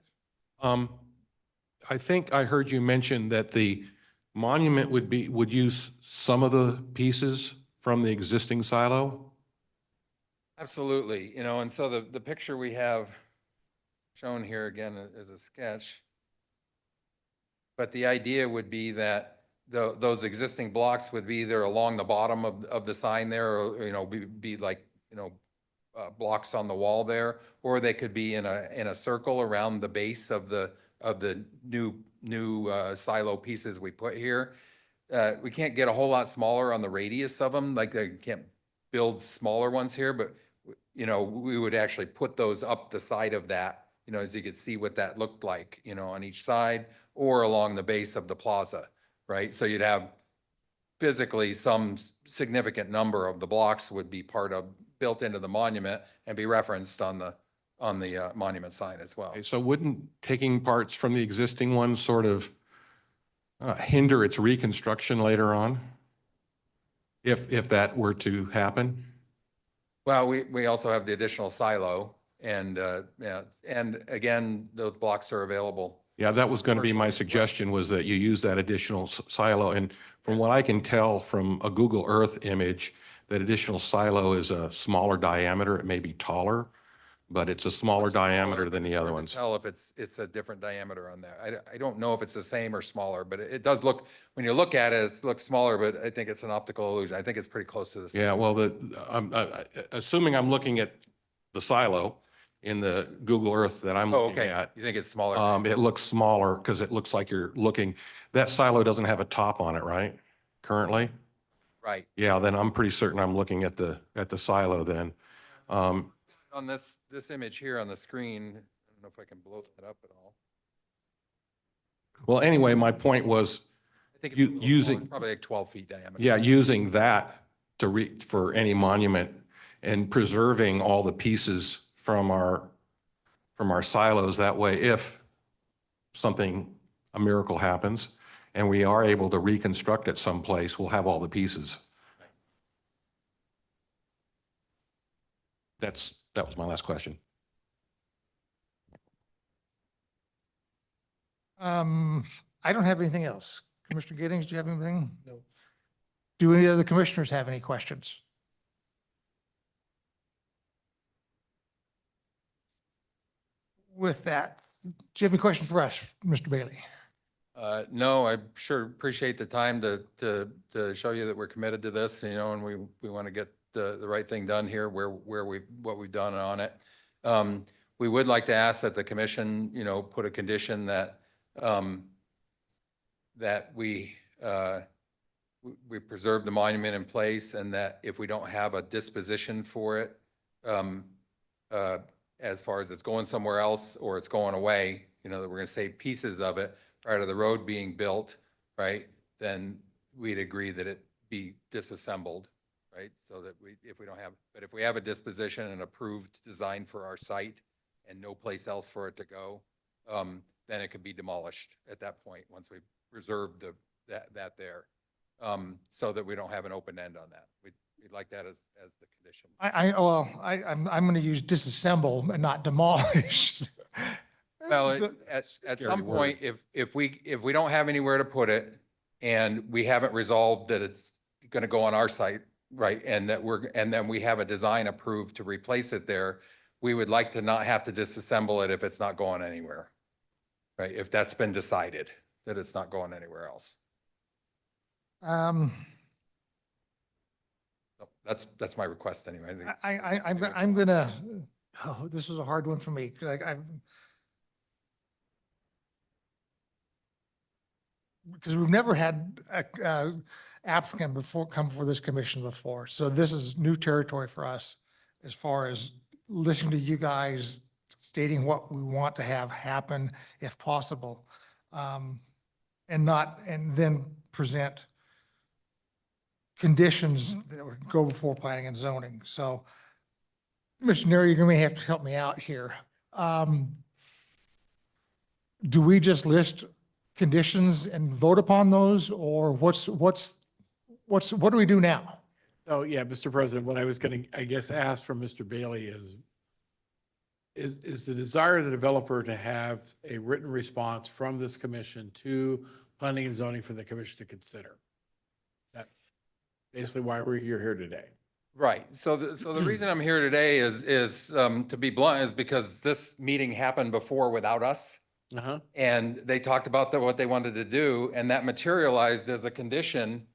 I think I heard you mention that the monument would use some of the pieces from the existing silo? Absolutely, you know, and so the picture we have shown here again is a sketch. But the idea would be that those existing blocks would be either along the bottom of the sign there, or, you know, be like, you know, blocks on the wall there, or they could be in a circle around the base of the new silo pieces we put here. We can't get a whole lot smaller on the radius of them, like they can't build smaller ones here, but, you know, we would actually put those up the side of that, you know, as you could see what that looked like, you know, on each side or along the base of the plaza, right? So you'd have physically some significant number of the blocks would be built into the monument and be referenced on the monument sign as well. Okay, so wouldn't taking parts from the existing ones sort of hinder its reconstruction later on? If that were to happen? Well, we also have the additional silo and, yeah, and again, those blocks are available. Yeah, that was going to be my Commercially as well. suggestion, was that you use that additional silo. And from what I can tell from a Google Earth image, that additional silo is a smaller diameter. It may be taller, but it's a smaller Much smaller, diameter but than it's the other hard to ones. Tell if it's a different diameter on there. I don't know if it's the same or smaller, but it does look, when you look at it, it looks smaller, but I think it's an optical illusion. I think it's pretty close to the same. Yeah, well, assuming I'm looking at the silo in the Google Earth that I'm Oh, looking okay. at, You think it's smaller? it looks smaller because it looks like you're looking, that silo doesn't have a top on it, right? Currently? Right. Yeah, then I'm pretty certain I'm looking at the silo then. On this image here on the screen, I don't know if I can blow that up at all. Well, anyway, my point was, I think it's a little smaller. using, It's probably like 12 feet diameter. yeah, using that for any monument and preserving all the pieces from our silos. That way, if a miracle happens and we are able to reconstruct it someplace, we'll have all the pieces. That was my last question. I don't have anything else. Commissioner Giddings, do you have anything? No. Do any other commissioners have any questions? With that, do you have any questions for us, Mr. Bailey? No, I sure appreciate the time to show you that we're committed to this, you know, and we want to get the right thing done here what we've done on it. We would like to ask that the commission, you know, put a condition that we preserve the monument in place, and that if we don't have a disposition for it, as far as it's going somewhere else or it's going away, you know, that we're going to save pieces of it prior to the road being built, right? Then we'd agree that it be disassembled, right? So that if we have a disposition and approved design for our site and no place else for it to go, then it could be demolished at that point, once we've reserved that there. So that we don't have an open end on that. we'd like that as the condition. I'm going to use disassemble and not demolish. Well, So- at Scary some word. point, if we don't have anywhere to put it and we haven't resolved that it's gonna go on our site, right, and then we have a design approved to replace it there, we would like to not have to disassemble it if it's not going anywhere. Right, if that's been decided that it's not going anywhere else. Um, So that's my request anyways. I'm gonna, oh, this is a hard one for me. Because we've never had a applicant before, come before this commission before. So this is new territory for us as far as listening to you guys, stating what we want to have happen if possible. And then present conditions that would go before planning and zoning. So, Mr. Neri, you're going to have to help me out here. Do we just list conditions and vote upon those, or what do we do now? Oh, yeah, Mr. President, what I was going to, I guess, ask from Mr. Bailey is the desire of the developer to have a written response from this commission to planning and zoning for the commission to consider. That basically why we're here today. Right, so the reason I'm here today is to be blunt, is because this meeting happened before without us. Uh-huh. And they talked about what they wanted to do, and that materialized as a condition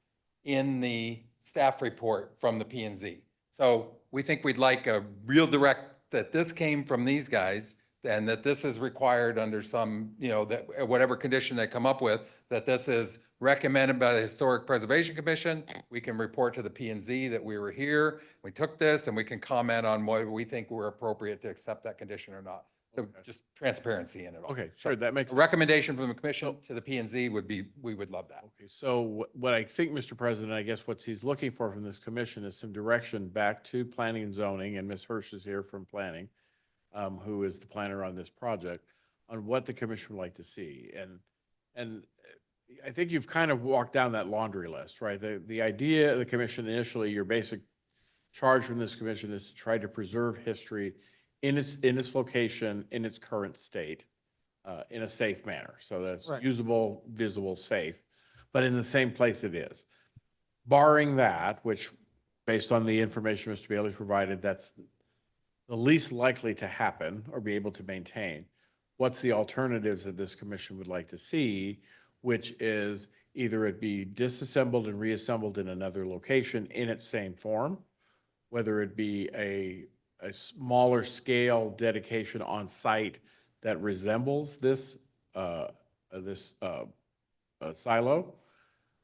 in the staff report from the P and Z. So we think we'd like a real direct, that this came from these guys, and that this is required under some, that whatever condition they come up with, that this is recommended by the Historic Preservation Commission. We can report to the P and Z that we were here, we took this, and we can comment on whether we think we're appropriate to accept that condition or not. So Okay. just transparency in it all. Okay, sure, that makes. A recommendation from the commission to the P and Z would be, we would love that. Okay, so what I think, Mr. President, I guess what he's looking for from this commission is some direction back to planning and zoning, and Ms. Hirsch is here from planning, who is the planner on this project, on what the commission would like to see. And I think you've kind of walked down that laundry list, right? The idea of the commission initially, your basic charge from this commission is to try to preserve history in its location, in its current state, in a safe manner. So that's Right. usable, visible, safe, but in the same place it is. Barring that, which based on the information Mr. Bailey provided, that's the least likely to happen or be able to maintain. What's the alternatives that this commission would like to see, which is either it be disassembled and reassembled in another location in its same form, whether it be a smaller scale dedication on site that resembles this silo.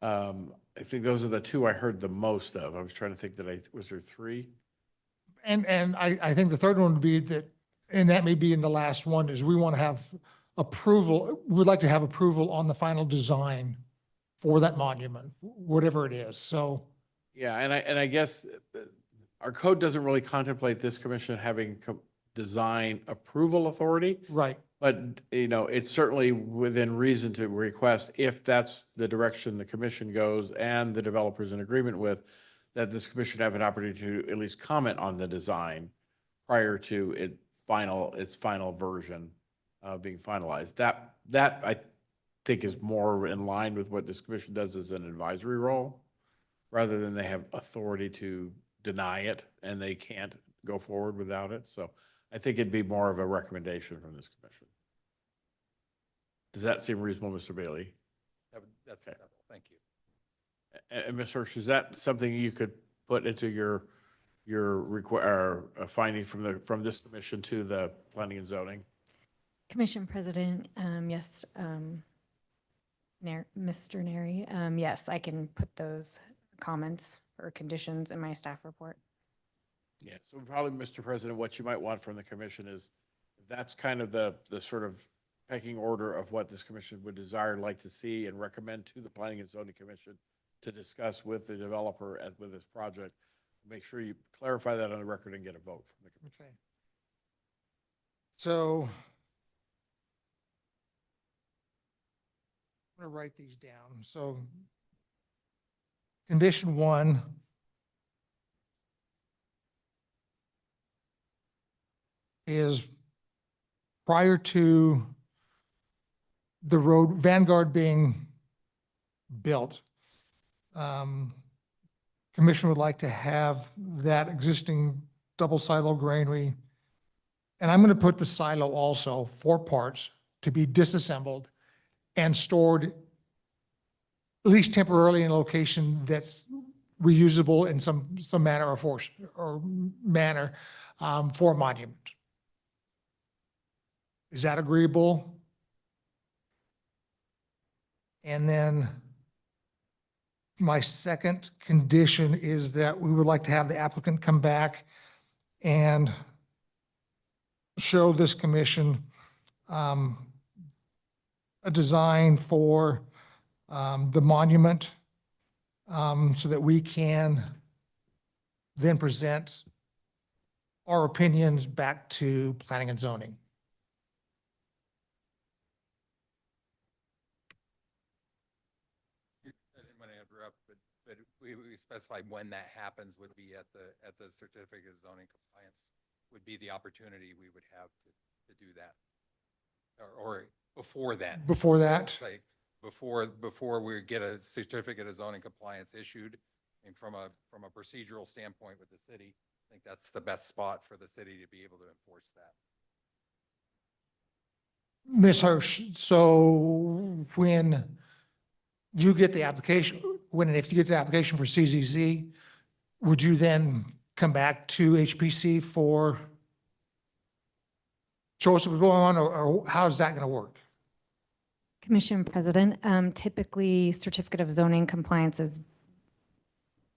I think those are the two I heard the most of. I was trying to think was there three? And I think the third one would be that, and that may be in the last one, is we want to have approval, we'd like to have approval on the final design for that monument, whatever it is. So, Yeah, and I guess our code doesn't really contemplate this commission having design approval authority, right, but, it's certainly within reason to request, if that's the direction the commission goes and the developer's in agreement with, that this commission have an opportunity to at least comment on the design prior to its final version being finalized. That I think is more in line with what this commission does as an advisory role, rather than they have authority to deny it and they can't go forward without it. So I think it'd be more of a recommendation from this commission. Does that seem reasonable, Mr. Bailey? That's acceptable, thank you. And Ms. Hirsch, is that something you could put into your finding from this commission to the planning and zoning? Commission President, yes, Mr. Neri, yes, I can put those comments or conditions in my staff report. Yeah, so probably, Mr. President, what you might want from the commission is, that's kind of the sort of pecking order of what this commission would desire, like to see and recommend to the Planning and Zoning Commission to discuss with the developer and with this project. Make sure you clarify that on the record and get a vote from the commission. okay. So I'm going to write these down. So condition one is prior to the road Vanguard being built, Commission would like to have that existing double silo granary. And I'm going to put the silo also, 4 parts, to be disassembled and stored at least temporarily in a location that's reusable in some manner or force or manner for a monument. Is that agreeable? And then my second condition is that we would like to have the applicant come back and show this commission a design for the monument so that we can then present our opinions back to planning and zoning. I didn't want to interrupt, but we specified when that happens would be at the certificate of zoning compliance would be the opportunity we would have to do that. Or before that. Before that, Say, before we get a certificate of zoning compliance issued, and from a procedural standpoint with the city, I think that's the best spot for the city to be able to enforce that. Ms. Hirsch, so when you get the application, if you get the application for CZZ, would you then come back to HPC for show us what's going on, or how's that going to work? Commission President, typically certificate of zoning compliances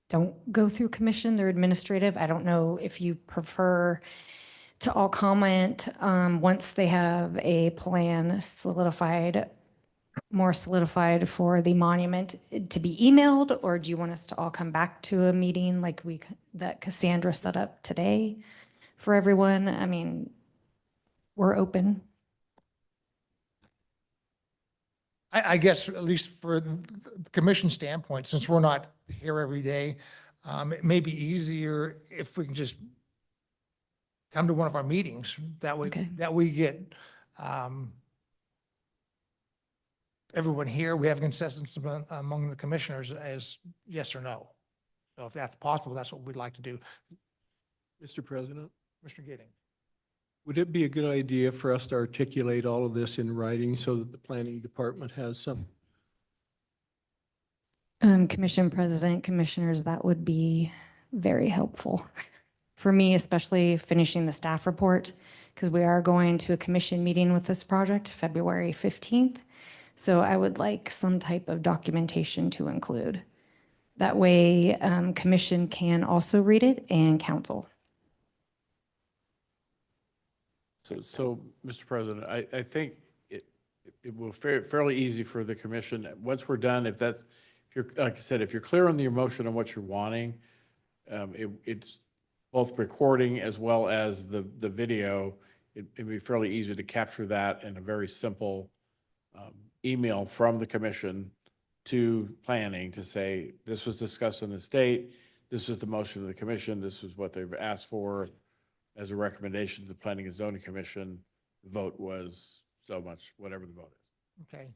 don't go through commission, they're administrative. I don't know if you prefer to all comment once they have a plan solidified, more solidified for the monument to be emailed, or do you want us to all come back to a meeting like that Cassandra set up today for everyone? I mean, we're open. I guess, at least for the commission standpoint, since we're not here every day, it may be easier if we can just come to one of our meetings. That way, Okay. that we get everyone here. We have consensus among the commissioners as yes or no. So if that's possible, that's what we'd like to do. Mr. President, Mr. Gidding. would it be a good idea for us to articulate all of this in writing so that the planning department has some? Commission President, Commissioners, that would be very helpful for me, especially finishing the staff report, because we are going to a commission meeting with this project February 15th. So I would like some type of documentation to include. That way, commission can also read it and council. So, Mr. President, I think it will fairly easy for the commission, once we're done, if you're, like I said, if you're clear on the emotion on what you're wanting, it's both recording as well as the video, it'd be fairly easy to capture that in a very simple email from the commission to planning to say, this was discussed in the state, this was the motion of the commission, this is what they've asked for as a recommendation to the Planning and Zoning Commission. The vote was so much, whatever the vote is. Okay.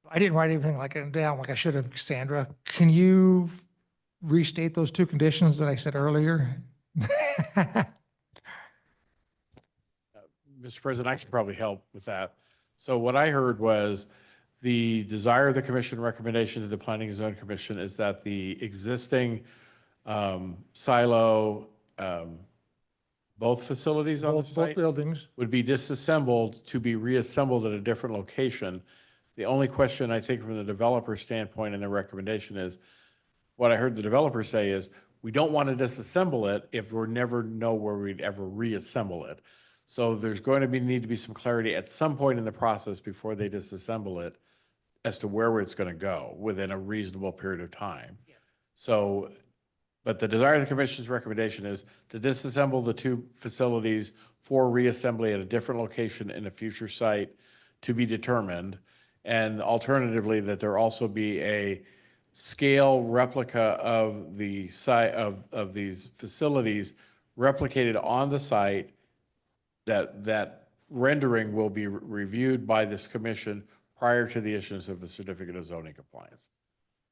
I didn't write anything like it down like I should have, Cassandra. Can you restate those 2 conditions that I said earlier? Mr. President, I could probably help with that. So what I heard was the desire of the commission recommendation to the Planning and Zoning Commission is that the existing silo, both facilities on the Both site buildings. would be disassembled to be reassembled at a different location. The only question I think from the developer standpoint in the recommendation is, what I heard the developer say is, we don't want to disassemble it if we never know where we'd ever reassemble it. So there's going to need to be some clarity at some point in the process before they disassemble it as to where it's going to go within a reasonable period of time. So, but the desire of the commission's recommendation is to disassemble the 2 facilities for reassembly at a different location in a future site to be determined. And alternatively, that there also be a scale replica of the site of these facilities replicated on the site, that rendering will be reviewed by this commission prior to the issuance of a certificate of zoning compliance.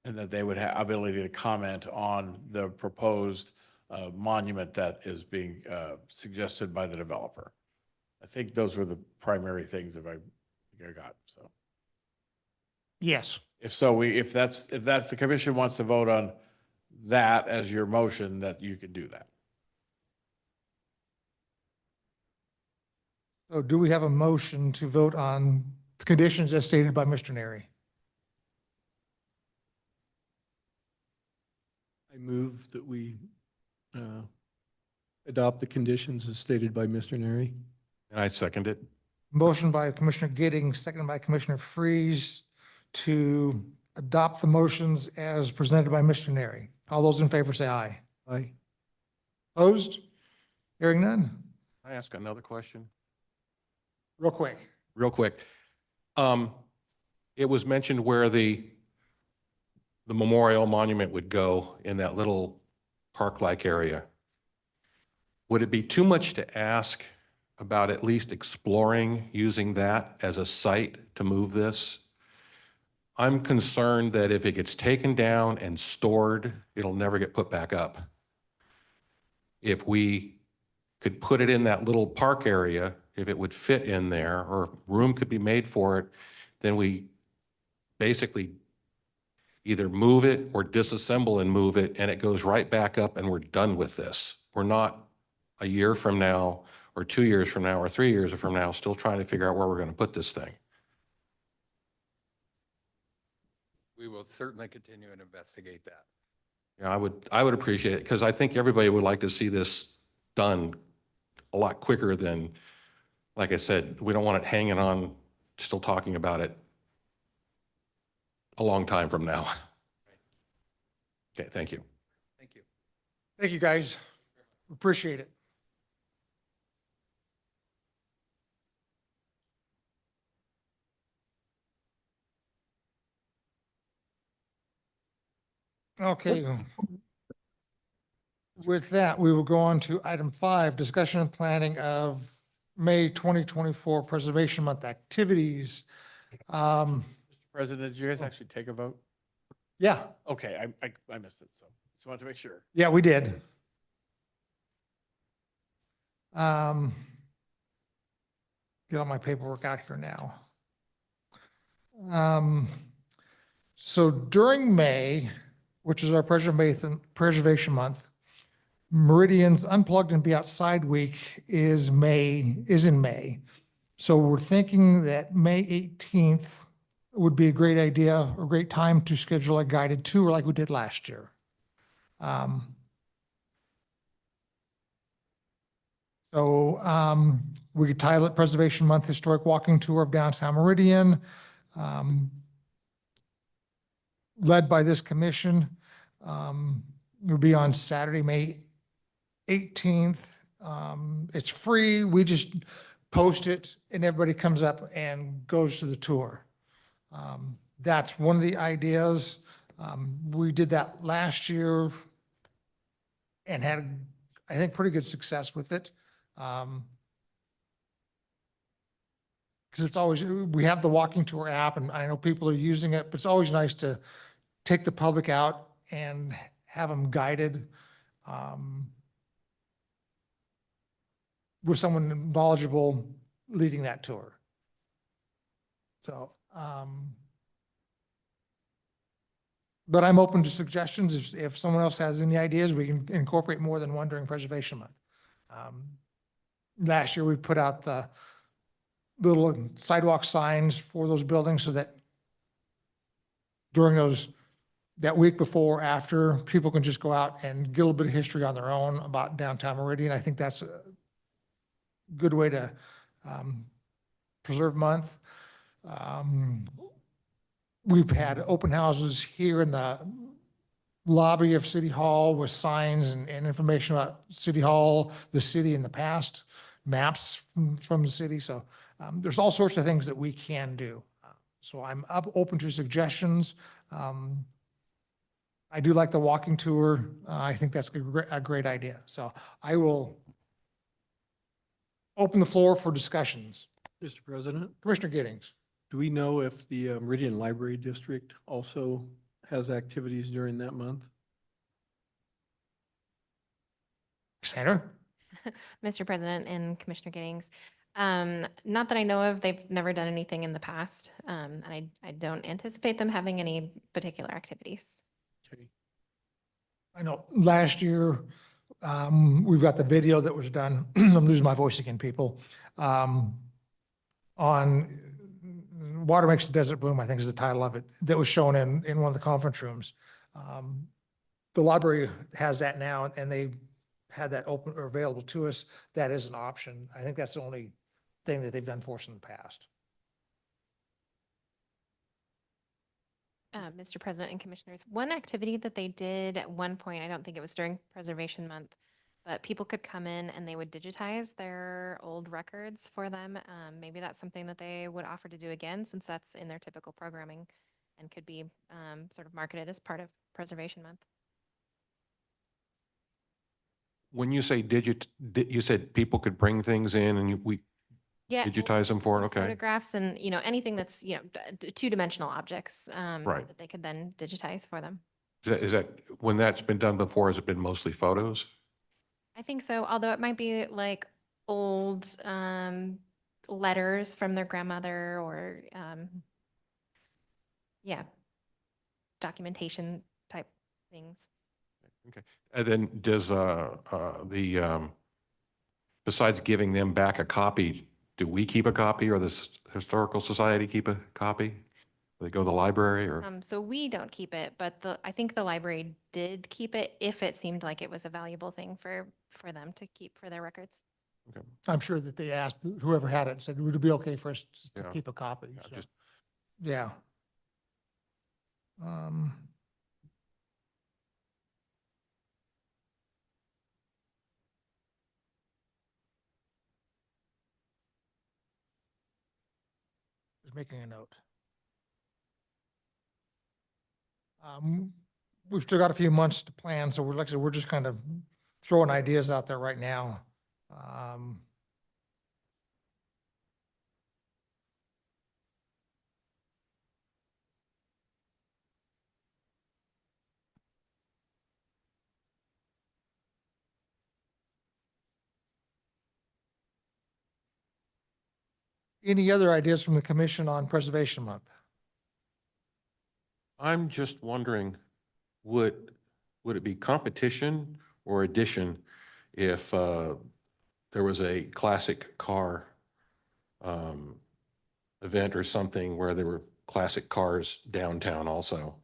And that they would have ability to comment on the proposed monument that is being suggested by the developer. I think those were the primary things that I got, so. Yes. If so, if that's the commission wants to vote on that as your motion, that you can do that. So do we have a motion to vote on the conditions as stated by Mr. Neri? I move that we adopt the conditions as stated by Mr. Neri. And I second it. Motion by Commissioner Giddings, seconded by Commissioner Freeze to adopt the motions as presented by Mr. Neri. All those in favor say aye. Aye. Opposed? Hearing none. Can I ask another question? Real quick. Real quick. It was mentioned where the memorial monument would go in that little park-like area. Would it be too much to ask about at least exploring using that as a site to move this? I'm concerned that if it gets taken down and stored, it'll never get put back up. If we could put it in that little park area, if it would fit in there, or if room could be made for it, then we basically either move it or disassemble and move it, and it goes right back up and we're done with this. We're not a year from now or 2 years from now or 3 years from now still trying to figure out where we're going to put this thing. We will certainly continue and investigate that. Yeah, I would appreciate it, because I think everybody would like to see this done a lot quicker than, like I said, we don't want it hanging on, still talking about it a long time from now. Okay, thank you. Thank you. Thank you, guys. Appreciate it. Okay. With that, we will go on to item 5, discussion and planning of May 2024 Preservation Month activities. President, did you guys actually take a vote? Yeah, Okay, I missed it, so just wanted to make sure. yeah, we did. Get all my paperwork out here now. So during May, which is our Preservation Month, Meridian's Unplugged and Be Outside Week is in May. So we're thinking that May 18th would be a great idea, a great time to schedule a guided tour like we did last year. We could title it Preservation Month Historic Walking Tour of Downtown Meridian, led by this commission. It would be on Saturday, May 18th. It's free. We just post it and everybody comes up and goes to the tour. That's one of the ideas. We did that last year and had, I think, pretty good success with it. Because it's always, we have the walking tour app and I know people are using it, but it's always nice to take the public out and have them guided with someone knowledgeable leading that tour. So, but I'm open to suggestions. If someone else has any ideas, we can incorporate more than one during Preservation Month. Last year, we put out the little sidewalk signs for those buildings so that during that week before or after, people can just go out and get a little bit of history on their own about downtown Meridian. I think that's a good way to preserve month. We've had open houses here in the lobby of City Hall with signs and information about City Hall, the city in the past, maps from the city. So there's all sorts of things that we can do. So I'm open to suggestions. I do like the walking tour. I think that's a great idea. So I will open the floor for discussions. Mr. President, Commissioner Giddings. do we know if the Meridian Library District also has activities during that month? Sandra? Mr. President and Commissioner Giddings, not that I know of, they've never done anything in the past, and I don't anticipate them having any particular activities. Okay. I know last year, we've got the video that was done. I'm losing my voice again, people. On Water Makes the Desert Bloom, I think is the title of it, that was shown in one of the conference rooms. The library has that now, and they had that open or available to us. That is an option. I think that's the only thing that they've done for us in the past. Mr. President and Commissioners, one activity that they did at one point, I don't think it was during Preservation Month, but people could come in and they would digitize their old records for them. Maybe that's something that they would offer to do again, since that's in their typical programming and could be sort of marketed as part of Preservation Month. When you say you said people could bring things in and we Yeah. digitize them for it? Okay. Photographs and, anything that's, two-dimensional objects Right. that they could then digitize for them. Is that, when that's been done before, has it been mostly photos? I think so, although it might be like old letters from their grandmother or, yeah, documentation type things. Okay. And then does besides giving them back a copy, do we keep a copy or the Historical Society keep a copy? Do they go to the library or? So we don't keep it, but I think the library did keep it if it seemed like it was a valuable thing for them to keep for their records. Okay. I'm sure that they asked whoever had it, said, would it be okay for us to Yeah. keep a copy? Yeah, So, just- yeah. Just making a note. We've still got a few months to plan, so we're just kind of throwing ideas out there right now. Any other ideas from the commission on Preservation Month? I'm just wondering, would it be competition or addition if there was a classic car event or something where there were classic cars downtown also?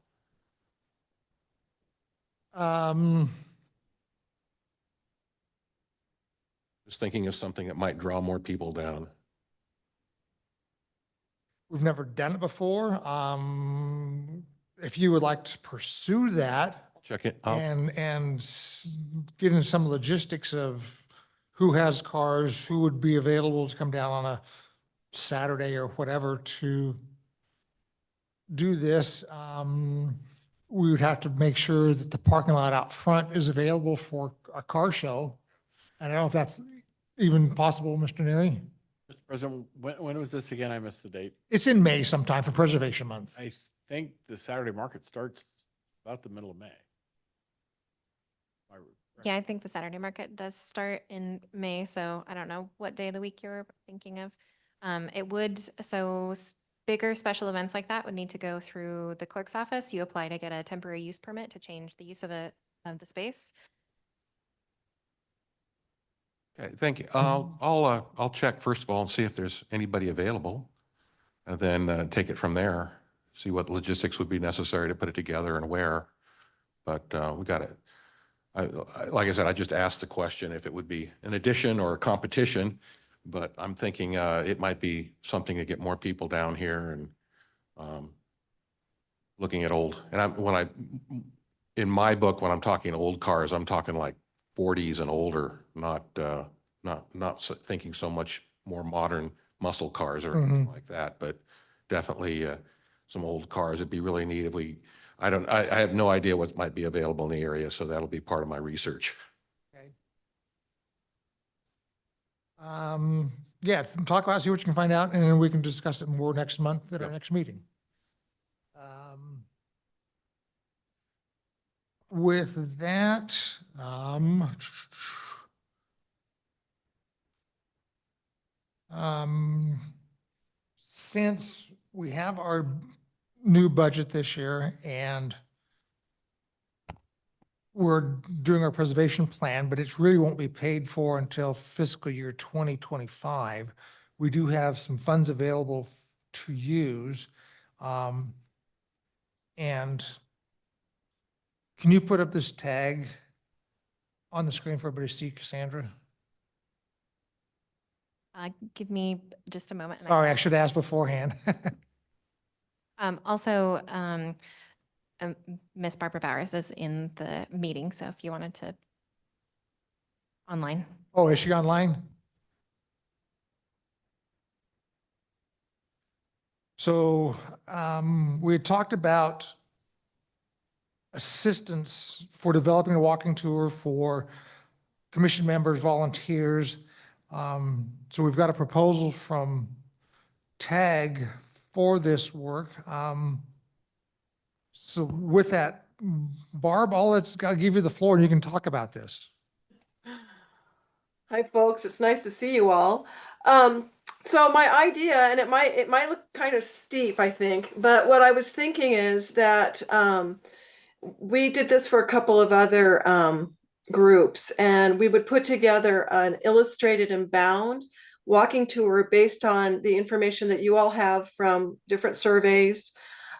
Just thinking of something that might draw more people down. We've never done it before. If you would like to pursue that Check it out. and get into some logistics of who has cars, who would be available to come down on a Saturday or whatever to do this, we would have to make sure that the parking lot out front is available for a car show. And I don't know if that's even possible, Mr. Neary. Mr. President, when was this again? I missed the date. It's in May sometime for Preservation Month. I think the Saturday market starts about the middle of May. Yeah, I think the Saturday market does start in May, so I don't know what day of the week you're thinking of. Bigger special events like that would need to go through the clerk's office. You apply to get a temporary use permit to change the use of the space. Okay, thank you. I'll check first of all and see if there's anybody available, and then take it from there. See what logistics would be necessary to put it together and where. But we got it. Like I said, I just asked the question if it would be an addition or a competition, but I'm thinking it might be something to get more people down here and looking at old. And in my book, when I'm talking old cars, I'm talking like 40s and older, not thinking so much more modern muscle cars or anything like that, but definitely some old cars. It'd be really neat if I have no idea what might be available in the area, so that'll be part of my research. Okay. Yeah, talk about, it, see what you can find out, and then we can discuss it more next month at our Yep. next meeting. With that, since we have our new budget this year and we're doing our preservation plan, but it really won't be paid for until fiscal year 2025. We do have some funds available to use. And can you put up this tag on the screen for everybody to see, Cassandra? Give me just a moment. and Sorry, I can- should ask beforehand. Also, Miss Barbara Bowers is in the meeting, so if you wanted to online. Oh, is she online? So we had talked about assistance for developing a walking tour for commission members, volunteers. So we've got a proposal from TAG for this work. So with that, Barb, I'll give you the floor and you can talk about this. Hi, folks. It's nice to see you all. So my idea, and it might look kind of steep, I think, but what I was thinking is that we did this for a couple of other groups, and we would put together an illustrated and bound walking tour based on the information that you all have from different surveys.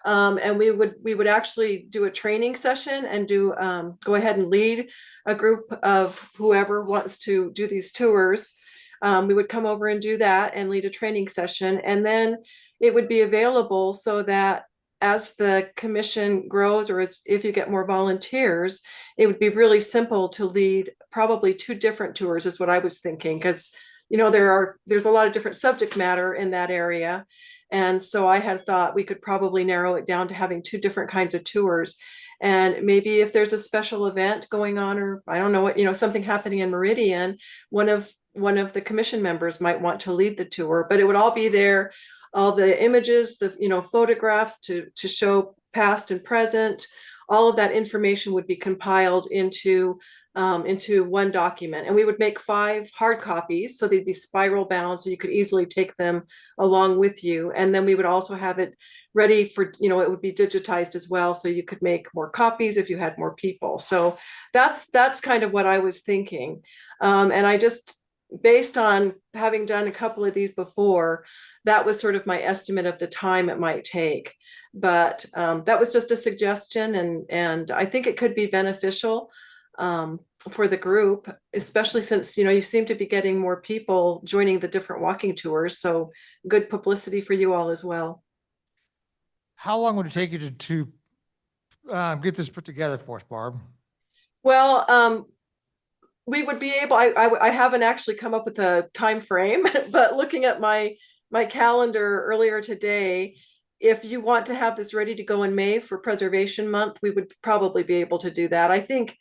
And we would actually do a training session and go ahead and lead a group of whoever wants to do these tours. We would come over and do that and lead a training session, and then it would be available so that as the commission grows, or if you get more volunteers, it would be really simple to lead probably 2 different tours is what I was thinking, because there's a lot of different subject matter in that area. And so I had thought we could probably narrow it down to having 2 different kinds of tours. And maybe if there's a special event going on, or I don't know what, something happening in Meridian, one of the commission members might want to lead the tour, but it would all be there, all the images, the photographs to show past and present. All of that information would be compiled into one document, and we would make 5 hard copies, so they'd be spiral bound, so you could easily take them along with you. And then we would also have it ready for, it would be digitized as well, so you could make more copies if you had more people. So that's kind of what I was thinking. And I just, based on having done a couple of these before, that was sort of my estimate of the time it might take. But that was just a suggestion, and I think it could be beneficial for the group, especially since, you seem to be getting more people joining the different walking tours. So good publicity for you all as well. How long would it take you to get this put together for us, Barb? Well, we would be able, I haven't actually come up with a time frame, but looking at my calendar earlier today, if you want to have this ready to go in May for Preservation Month, we would probably be able to do that. I think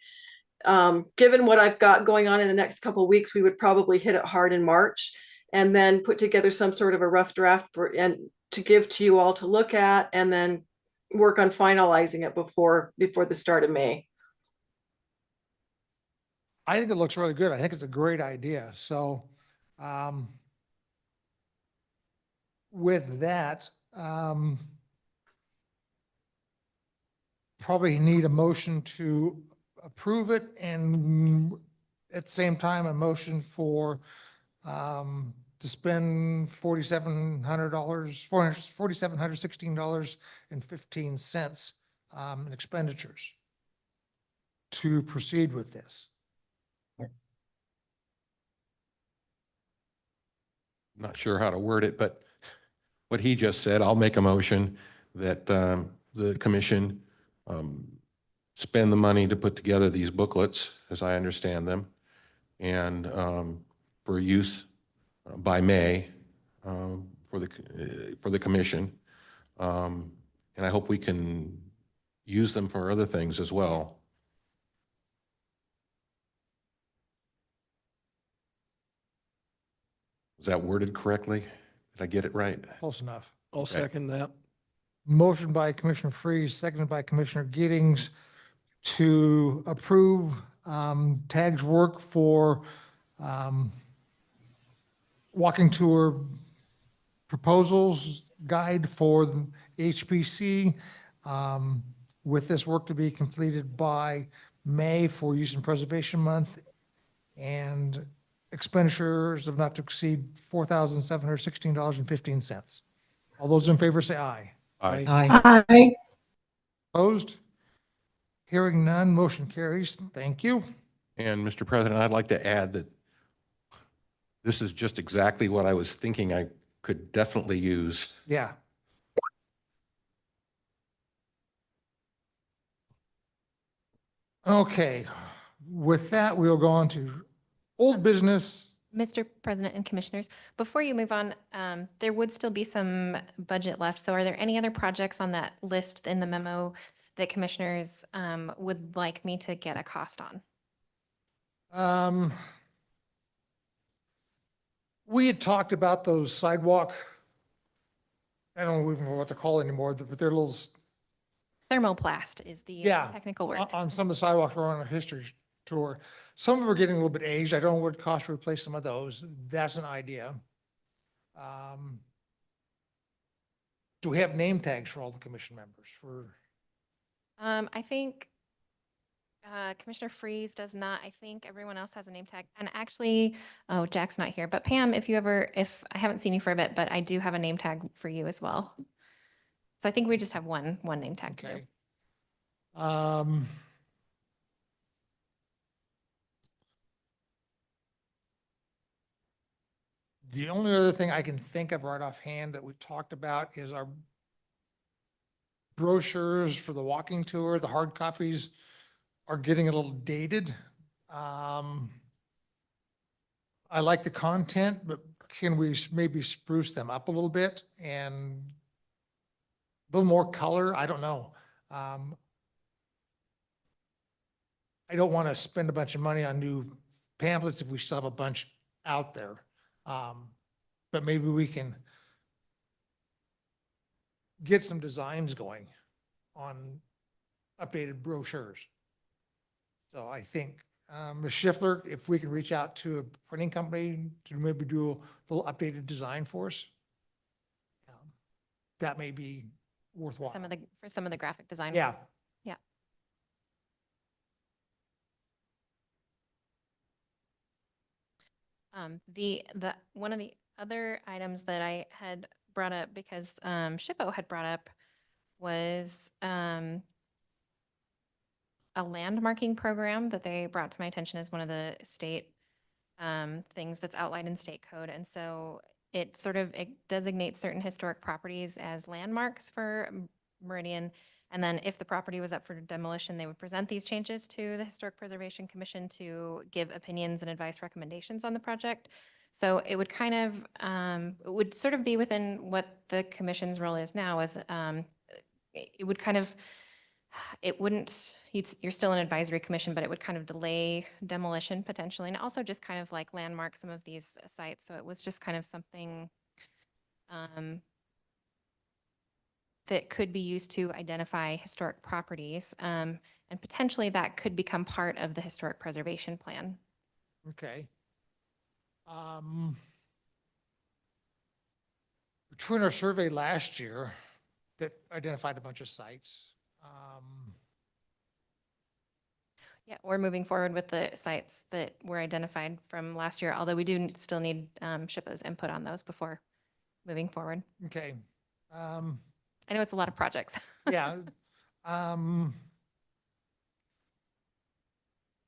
given what I've got going on in the next couple of weeks, we would probably hit it hard in March, and then put together some sort of a rough draft to give to you all to look at, and then work on finalizing it before the start of May. I think it looks really good. I think it's a great idea. So with that, probably need a motion to approve it, and at the same time, a motion for to spend $4,716.15 in expenditures to proceed with this. Not sure how to word it, but what he just said, I'll make a motion that the commission spend the money to put together these booklets, as I understand them, and for use by May for the commission. And I hope we can use them for other things as well. Was that worded correctly? Did I get it right? Close enough. I'll Okay. second that. Motion by Commissioner Freeze, seconded by Commissioner Giddings to approve TAG's work for walking tour proposals guide for the HPC, with this work to be completed by May for Use and Preservation Month, and expenditures of not to exceed $4,716.15. All those in favor say aye. Aye. Aye. Opposed? Hearing none, motion carries. Thank you. And Mr. President, I'd like to add that this is just exactly what I was thinking I could definitely use. Yeah. Okay, with that, we'll go on to old business. Mr. President and Commissioners, before you move on, there would still be some budget left. So are there any other projects on that list in the memo that commissioners would like me to get a cost on? We had talked about those sidewalk, I don't even know what they're called anymore, but they're little, Thermoplast is the Yeah, technical word. on some of the sidewalks we're on a history tour. Some of them are getting a little bit aged. I don't know what it costs to replace some of those. That's an idea. Do we have name tags for all the commission members for? I think Commissioner Freeze does not. I think everyone else has a name tag. And actually, oh, Jack's not here. But Pam, if I haven't seen you for a bit, but I do have a name tag for you as well. So I think we just have one name tag to do. Okay. The only other thing I can think of right offhand that we've talked about is our brochures for the walking tour. The hard copies are getting a little dated. I like the content, but can we maybe spruce them up a little bit and a little more color? I don't know. I don't want to spend a bunch of money on new pamphlets if we still have a bunch out there. But maybe we can get some designs going on updated brochures. So I think, Ms. Schiffler, if we can reach out to a printing company to maybe do a little updated design for us, that may be worthwhile. For some of the graphic design. Yeah. Yeah. One of the other items that I had brought up, because SHPO had brought up, was a landmarking program that they brought to my attention as one of the state things that's outlined in state code. And so it designates certain historic properties as landmarks for Meridian. And then if the property was up for demolition, they would present these changes to the Historic Preservation Commission to give opinions and advice recommendations on the project. So it would kind of, it would sort of be within what the commission's role is now, as it would kind of, it wouldn't, you're still an advisory commission, but it would kind of delay demolition potentially, and also just kind of like landmark some of these sites. So it was just kind of something that could be used to identify historic properties, and potentially that could become part of the historic preservation plan. Okay. Between our survey last year that identified a bunch of sites, Yeah, we're moving forward with the sites that were identified from last year, although we do still need SHPO's input on those before moving forward. okay. I know it's a lot of projects. Yeah.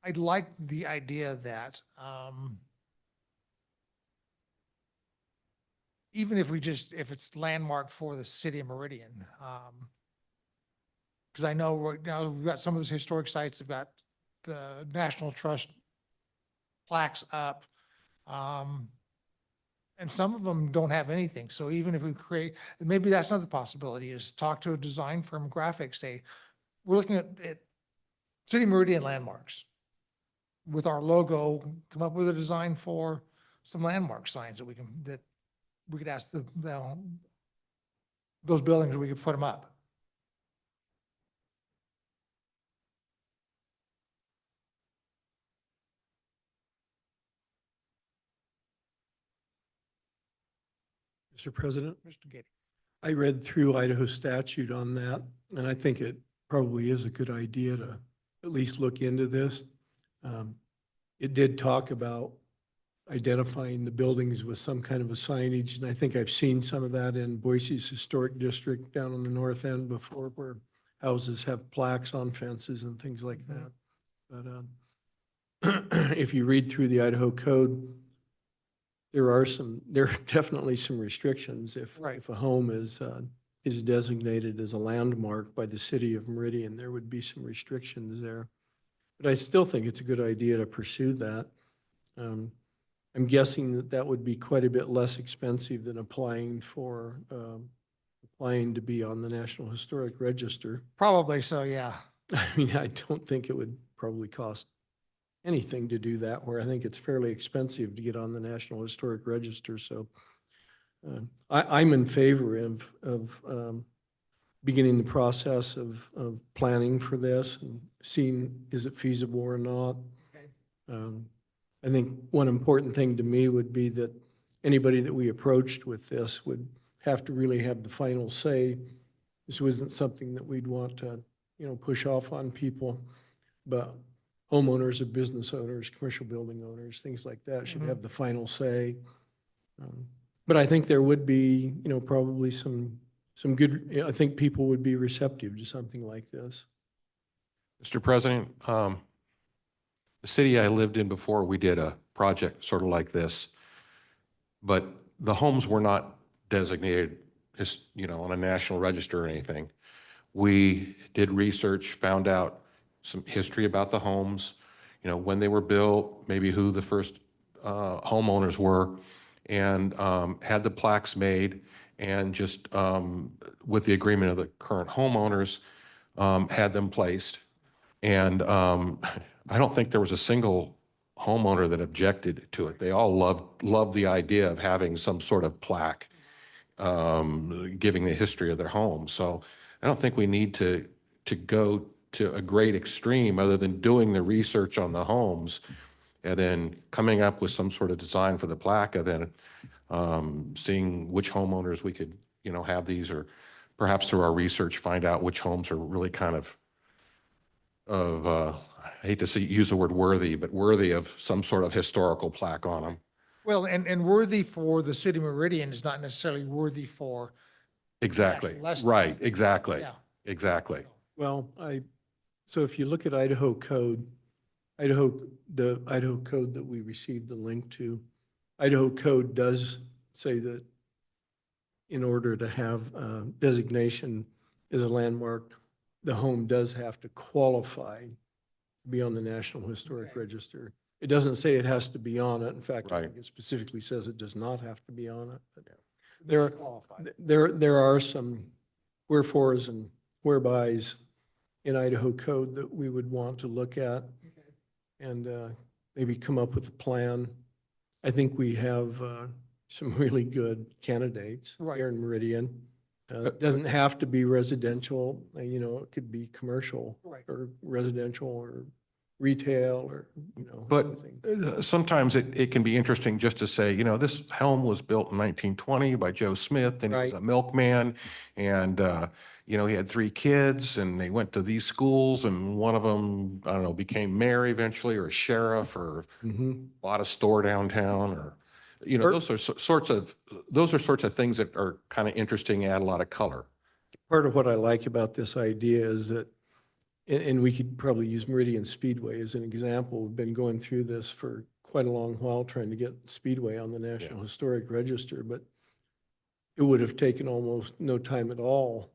I'd like the idea that even if if it's landmarked for the city of Meridian, because I know right now we've got some of those historic sites have got the National Trust plaques up. And some of them don't have anything. So even if we create, maybe that's another possibility, is talk to a design firm, graphics, say, we're looking at City Meridian landmarks. With our logo, come up with a design for some landmark signs that we could ask those buildings, we could put them up. Mr. President, Mr. Gator. I read through Idaho statute on that, and I think it probably is a good idea to at least look into this. It did talk about identifying the buildings with some kind of a signage, and I think I've seen some of that in Boise's historic district down on the north end before, where houses have plaques on fences and things like that. But if you read through the Idaho code, there are definitely some restrictions. If a home is designated as a landmark by the city of Meridian, there would be some restrictions there. But I still think it's a good idea to pursue that. I'm guessing that would be quite a bit less expensive than applying to be on the National Historic Register. Probably so, yeah. I mean, I don't think it would probably cost anything to do that, where I think it's fairly expensive to get on the National Historic Register. So I'm in favor of beginning the process of planning for this and seeing, is it feasible or not? I think one important thing to me would be that anybody that we approached with this would have to really have the final say. This wasn't something that we'd want to, push off on people, but homeowners or business owners, commercial building owners, things like that should have the final say. But I think there would be, probably some good, I think people would be receptive to something like this. Mr. President, the city I lived in before, we did a project sort of like this, but the homes were not designated as, on a national register or anything. We did research, found out some history about the homes, when they were built, maybe who the first homeowners were, and had the plaques made, and just with the agreement of the current homeowners, had them placed. And I don't think there was a single homeowner that objected to it. They all loved the idea of having some sort of plaque giving the history of their home. So I don't think we need to go to a great extreme other than doing the research on the homes and then coming up with some sort of design for the plaque, and then seeing which homeowners we could, have these, or perhaps through our research find out which homes are really kind of I hate to use the word worthy, but worthy of some sort of historical plaque on them. Well, and worthy for the city Meridian is not necessarily worthy for. Exactly. Less- Right. Exactly. Yeah. Exactly. Well, so if you look at Idaho code, the Idaho code that we received the link to, Idaho code does say that in order to have designation as a landmark, the home does have to qualify to be on the National Historic Register. It doesn't say it has to be on it. In fact, I think it specifically says it does not have to be on it. But there are some wherefores and wherebys in Idaho code that we would want to look at and maybe come up with a plan. I think we have some really good candidates here in Meridian. It doesn't have to be residential, it could be commercial or residential or retail or, But anything. sometimes it can be interesting just to say, this home was built in 1920 by Joe Smith, and he was a milkman, and he had 3 kids, and they went to these schools, and one of them, I don't know, became mayor eventually, or a sheriff, or bought a store downtown, or those are sorts of things that are kind of interesting, add a lot of color. Part of what I like about this idea is that, and we could probably use Meridian Speedway as an example. We've been going through this for quite a long while, trying to get Speedway on the National Historic Register, but it would have taken almost no time at all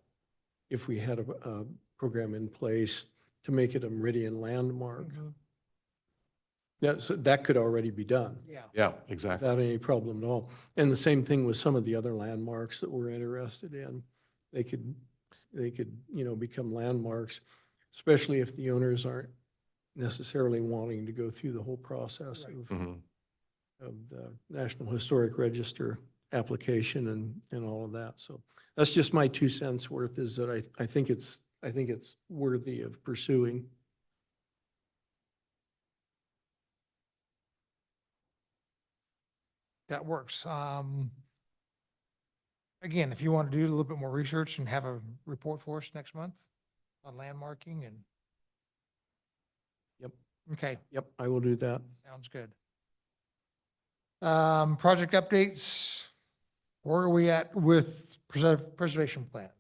if we had a program in place to make it a Meridian landmark. That could already be done. Yeah, exactly. Without any problem at all. And the same thing with some of the other landmarks that we're interested in. They could, become landmarks. especially if the owners aren't necessarily wanting to go through the whole process Mhm. of the National Historic Register application and all of that. So that's just my 2 cents worth, is that I think it's worthy of pursuing. That works. Again, if you want to do a little bit more research and have a report for us next month on landmarking and. Yep. Okay, Yep, I will do that. sounds good. Project updates. Where are we at with preservation plan?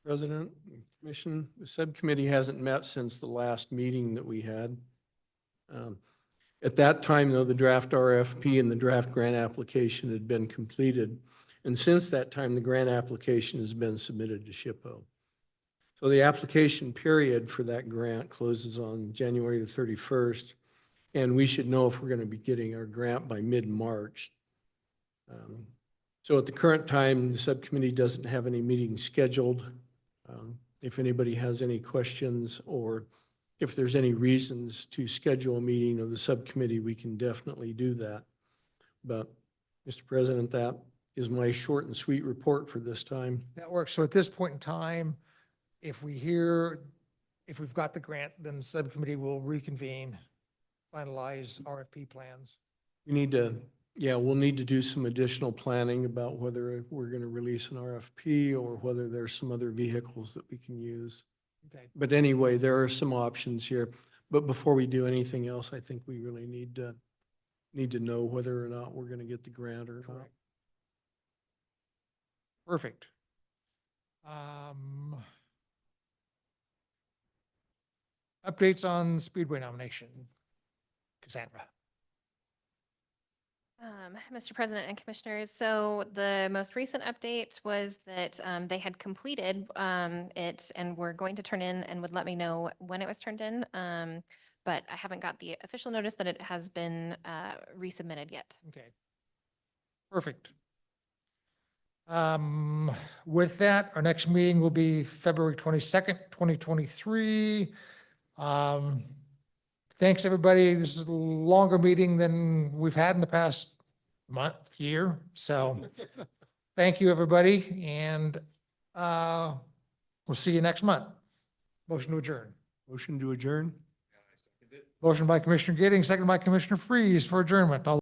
President, Commission, the subcommittee hasn't met since the last meeting that we had. At that time, though, the draft RFP and the draft grant application had been completed. And since that time, the grant application has been submitted to SHPO. So the application period for that grant closes on January the 31st. And we should know if we're going to be getting our grant by mid-March. So at the current time, the subcommittee doesn't have any meetings scheduled. If anybody has any questions, or if there's any reasons to schedule a meeting of the subcommittee, we can definitely do that. But, Mr. President, that is my short and sweet report for this time. That works. So at this point in time, if we've got the grant, then the subcommittee will reconvene, finalize RFP plans. We need to, we'll need to do some additional planning about whether we're going to release an RFP or whether there's some other vehicles that we can use. Okay. But anyway, there are some options here. But before we do anything else, I think we really need to know whether or not we're going to get the grant or not. Correct. Perfect. Updates on Speedway nomination. Cassandra. Mr. President and Commissioners, so the most recent update was that they had completed it and were going to turn in and would let me know when it was turned in. But I haven't got the official notice that it has been resubmitted yet. Okay. Perfect. With that, our next meeting will be February 22nd, 2023. Thanks, everybody. This is a longer meeting than we've had in the past month, year. So thank you, everybody. And we'll see you next month. Motion to adjourn. Motion to adjourn? Motion by Commissioner Giddings, second by Commissioner Freeze for adjournment. All